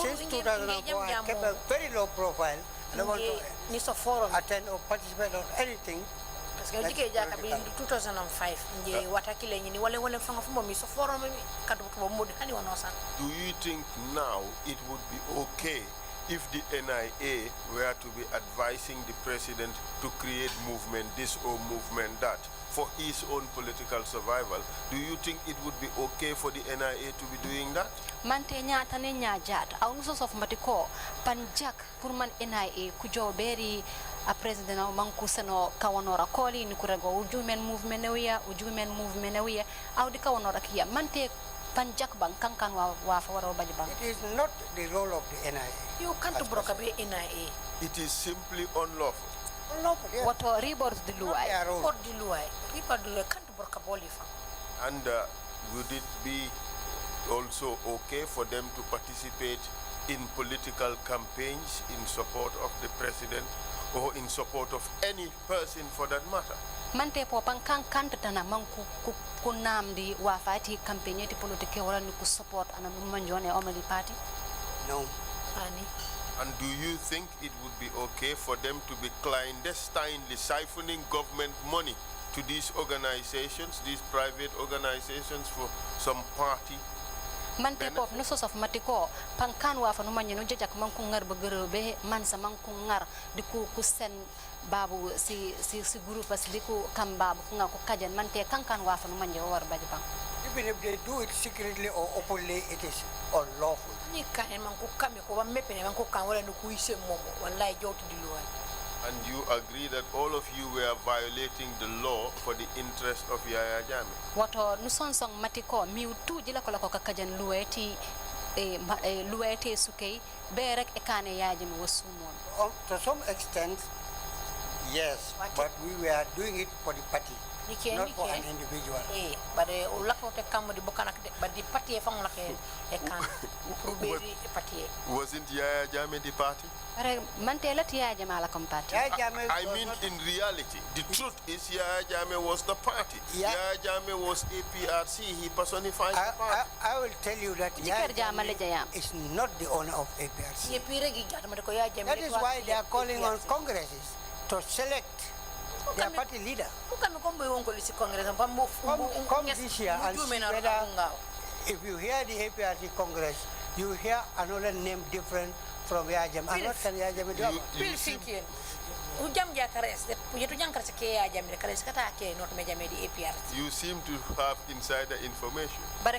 since 2004, I kept a very low profile. I don't want to attend or participate on anything. Like, in 2005, do you think now it would be okay if the NIA were to be advising the president to create movement this or movement that for his own political survival? Do you think it would be okay for the NIA to be doing that? Mantenya tane nyajat au nusos of matiko panjak purman NIA Kujabrbi a president au mankusano kawanora koli ni kurego ujumen movement ewia au di kawanora kia mante panjak bang kankan wa fawara bajibang. It is not the role of the NIA. You can't broker be NIA. It is simply unlawful. Unlawful, yes. What report the luai? Report the luai. Report the luai can't broker bolifa. And would it be also okay for them to participate in political campaigns in support of the president or in support of any person for that matter? Mante po pangkang tana mangku kunam di wafati kampanye di politike wala ni support ana manjone omali party? No. Ani. And do you think it would be okay for them to be clandestinely siphoning government money to these organizations, these private organizations for some party? Mante pop nusos of matiko pangkan wa fanu manyeno jajak mangkungar begerebe mansa mangkungar diku kusen babu si guru pas diku kambabu ngaku kajan mante kankan wa fanu manjo war bajipang. Even if they do it secretly or openly, it is unlawful. Ni kan mangku kami ko mepe ne mangku kan wala nuku ise momo wallahi jowtu di luai. And you agree that all of you were violating the law for the interest of Yaya Jammeh? Wato nusonsong matiko miutu jila kola ko kajan lueti luete sukei berek ekane yajim wasumon. To some extent, yes, but we were doing it for the party, not for an individual. But ulako te kamu di bukan but the party e fang lake ekan. Wasn't Yaya Jammeh the party? I mean, in reality, the truth is Yaya Jammeh was the party. Yaya Jammeh was APRC. He personifies the party. I will tell you that Yaya Jammeh is not the owner of APRC. That is why they are calling on congresses to select their party leader. Come this year and see whether if you hear the APRC Congress, you hear another name different from Yaya Jammeh. I'm not saying Yaya Jammeh do it. You seem to have insider information. No,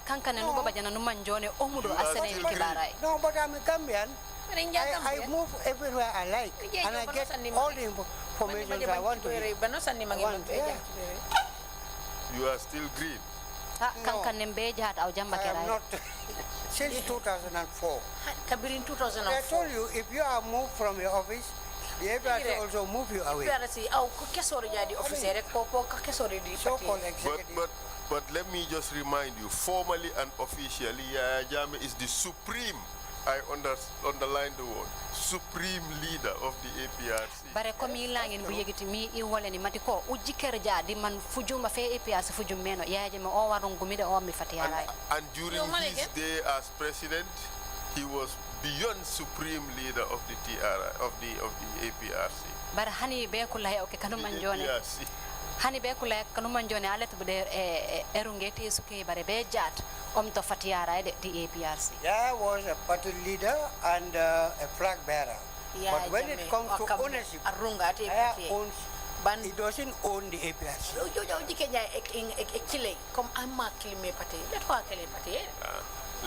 but I'm a Gambian. I move everywhere I like, and I get all the information I want to get. You are still green. No, I am not. Since 2004. I told you, if you are moved from your office, the APRC also move you away. But let me just remind you, formally and officially, Yaya Jammeh is the supreme, I underline the word, supreme leader of the APRC. Bare komi langin bu yegiti mi I woleni matiko ujikerja di man fujuma fe APRC fujumeno Yaya Jammeh o waron gumide o mi fatiyara. And during his day as president, he was beyond supreme leader of the of the APRC. Bare hani be kula o ke kanu manjone. Hani be kula kanu manjone alet bude erungeti suke bare be jat to fatiyara the APRC. Yeah, was a party leader and a flag bearer. But when it comes to ownership, he doesn't own the APRC.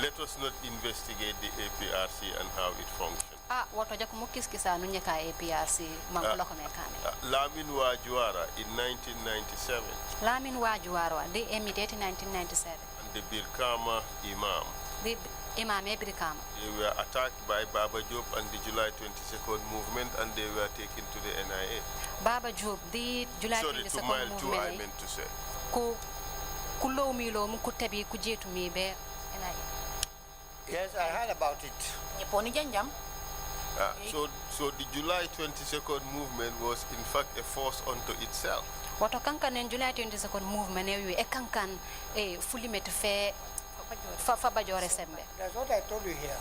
Let us not investigate the APRC and how it functions. Lamin Wajuara in 1997. Lamin Wajuara, they emigrated in 1997. And the Birkama Imam. The Imam Birkama. They were attacked by Baba Job and the July 22nd movement, and they were taken to the NIA. Baba Job, the July 22nd movement. Sorry, to mile 2, I meant to say. Yes, I heard about it. So the July 22nd movement was in fact a force unto itself. Wato kankan en July 22nd movement e kankan fully met fe fa bajore sembe. That's what I told you here.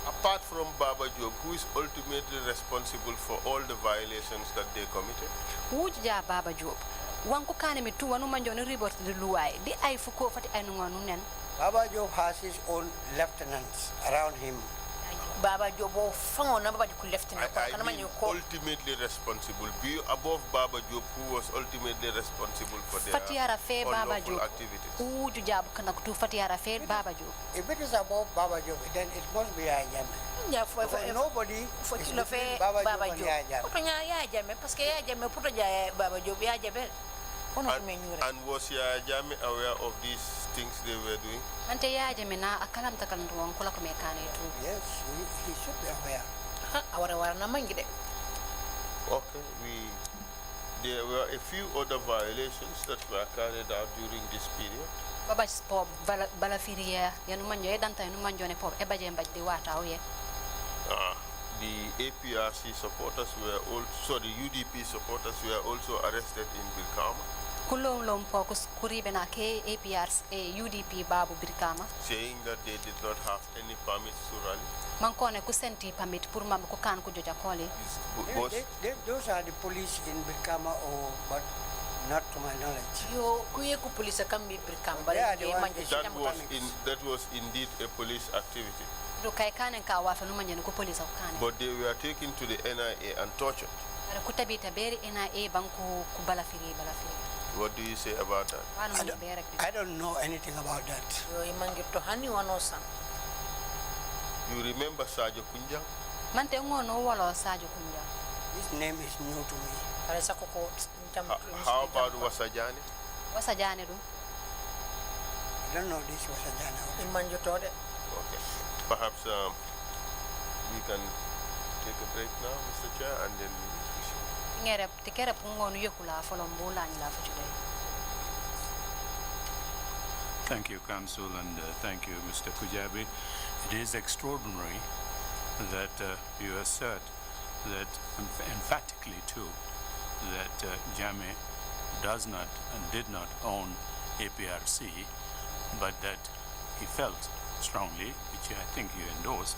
Apart from Baba Job, who is ultimately responsible for all the violations that they committed? Wujja Baba Job. Wanku kane mi tu wanu manjone report de luwai. Di ay fuko fati ay ngonu nen. Baba Job has his own lieutenants around him. Baba Job found Baba Job lieutenant. I mean ultimately responsible. Be above Baba Job, who was ultimately responsible for their unlawful activities. If it is above Baba Job, then it must be Yaya Jammeh. Yeah, nobody is between Baba Job and Yaya Jammeh. Baba Job, and was Yaya Jammeh aware of these things they were doing? Yes, he should be aware. Okay, there were a few other violations that were carried out during this period. The APRC supporters were also, the UDP supporters were also arrested in Birkama. Saying that they did not have any permits to rally. Those are the police in Birkama, but not to my knowledge. That was indeed a police activity. But they were taken to the NIA and tortured. What do you say about that? I don't know anything about that. You remember Sajo Kunjang? His name is new to me. How about Wasajani? I don't know this Wasajani. Okay. Perhaps we can take a break now, Mr. Chair, and then Thank you, Council, and thank you, Mr. Kujabrbi. It is extraordinary that you assert that emphatically too that Jammeh does not and did not own APRC, but that he felt strongly, which I think you endorsed,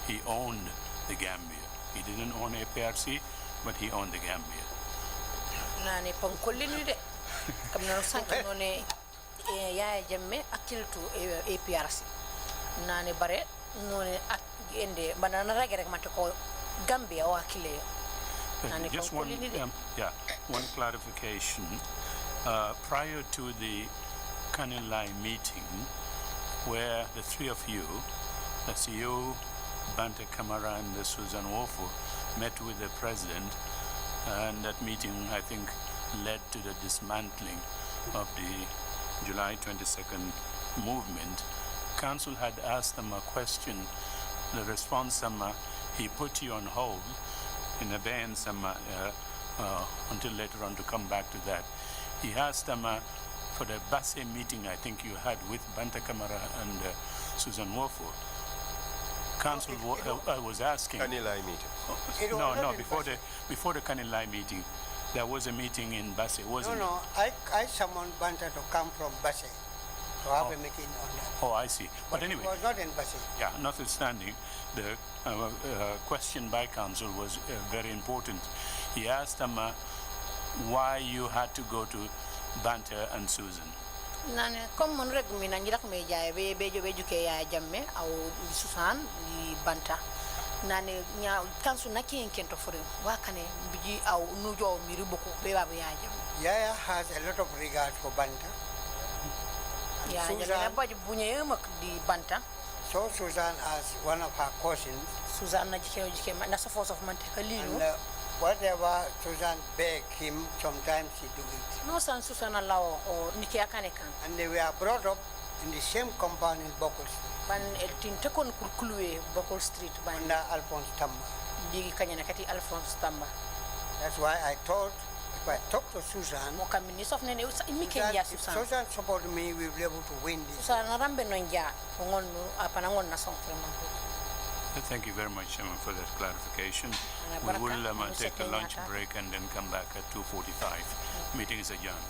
he owned the Gambia. He didn't own APRC, but he owned the Gambia. Nane pankolini de kamna sanka none ya Jammeh akiltu APRC nane bare none ende banana rage rek mate ko Gambia o akile nane Just one clarification. Prior to the Kanilai meeting, where the three of you, that's you, Bante Kamara and Susan Wofu, met with the president, and that meeting, I think, led to the dismantling of the July 22nd movement. Council had asked them a question. The response, he put you on hold in abeyance until later on to come back to that. He asked them for the Basse meeting, I think you had with Bante Kamara and Susan Wofu. Council was asking. Kanilai meeting. No, before the Kanilai meeting, there was a meeting in Basse, wasn't it? No, I summoned Bante to come from Basse to have a meeting on that. Oh, I see. But anyway. It was not in Basse. Yeah, notwithstanding, the question by Council was very important. He asked them why you had to go to Bante and Susan. nane comme mon reg mi nanjira ko me jaay be juke ya Jammeh aw Susan li Banta nane nya kansu naki kento fore wa kane biji aw nujo mi riboko be babu ya Jammeh. Yaya has a lot of regard for Banta. Yeah, Susan baji bunye mak di Banta. So Susan as one of her cousins. Susan na jike na so force of Mante Kalino. And whatever Susan begged him, sometimes he do it. No san Susan allow or Niki Akanekan. And they were brought up in the same compound in Bokol Street. Ban el tintekon kurkulwe Bokol Street ban. Under Alphonse Tamba. Digi kanya nakati Alphonse Tamba. That's why I thought if I talk to Susan, if Susan support me, we'll be able to win this. Thank you very much, Chairman, for that clarification. We will take a lunch break and then come back at 2:45. Meeting is adjourned.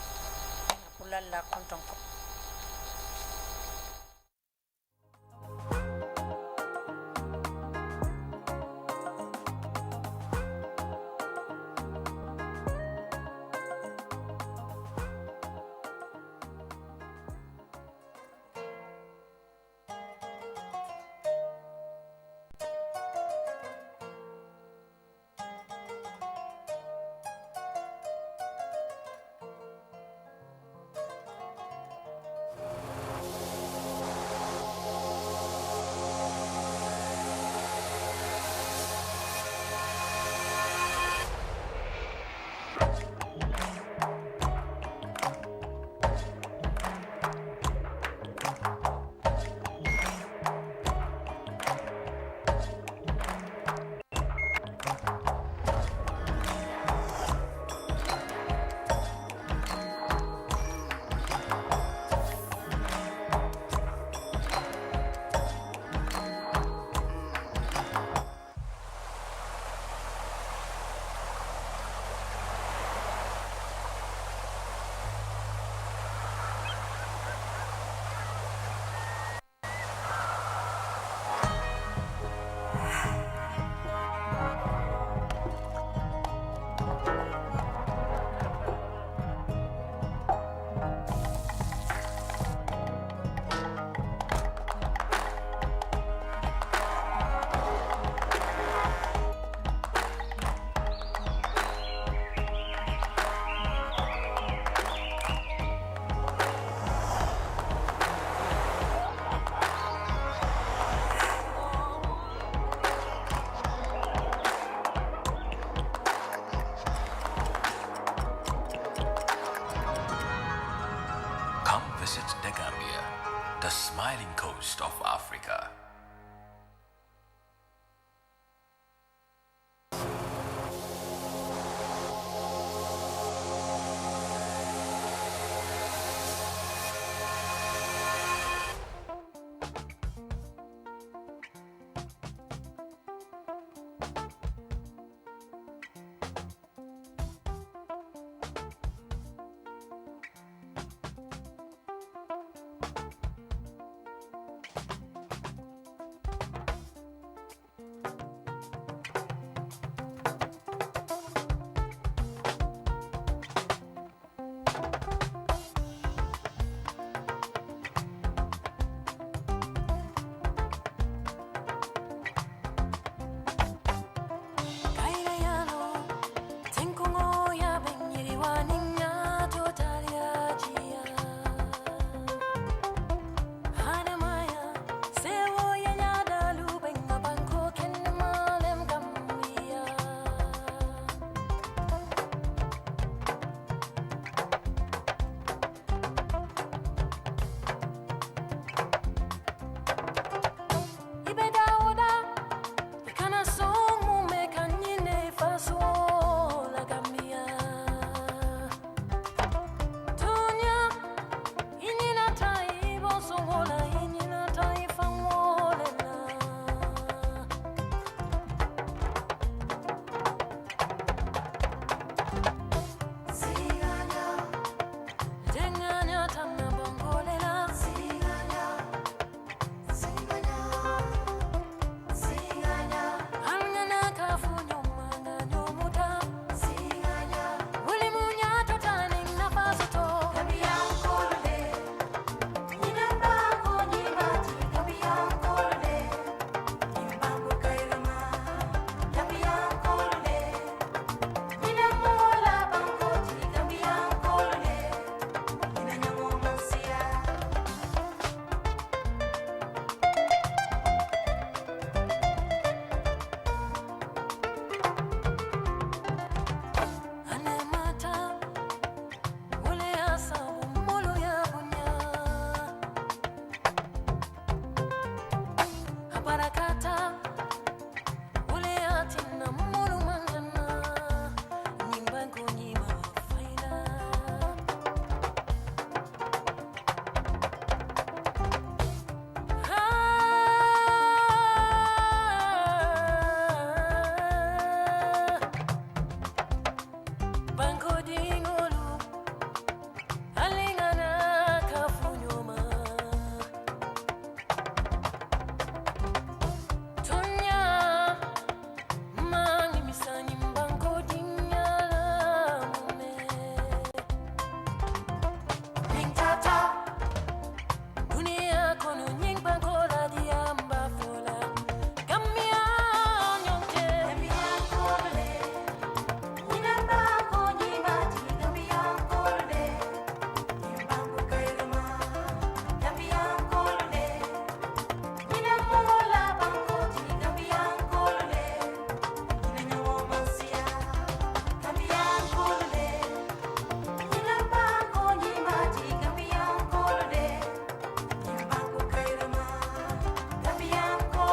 Visit the Gambia, the smiling coast of Africa.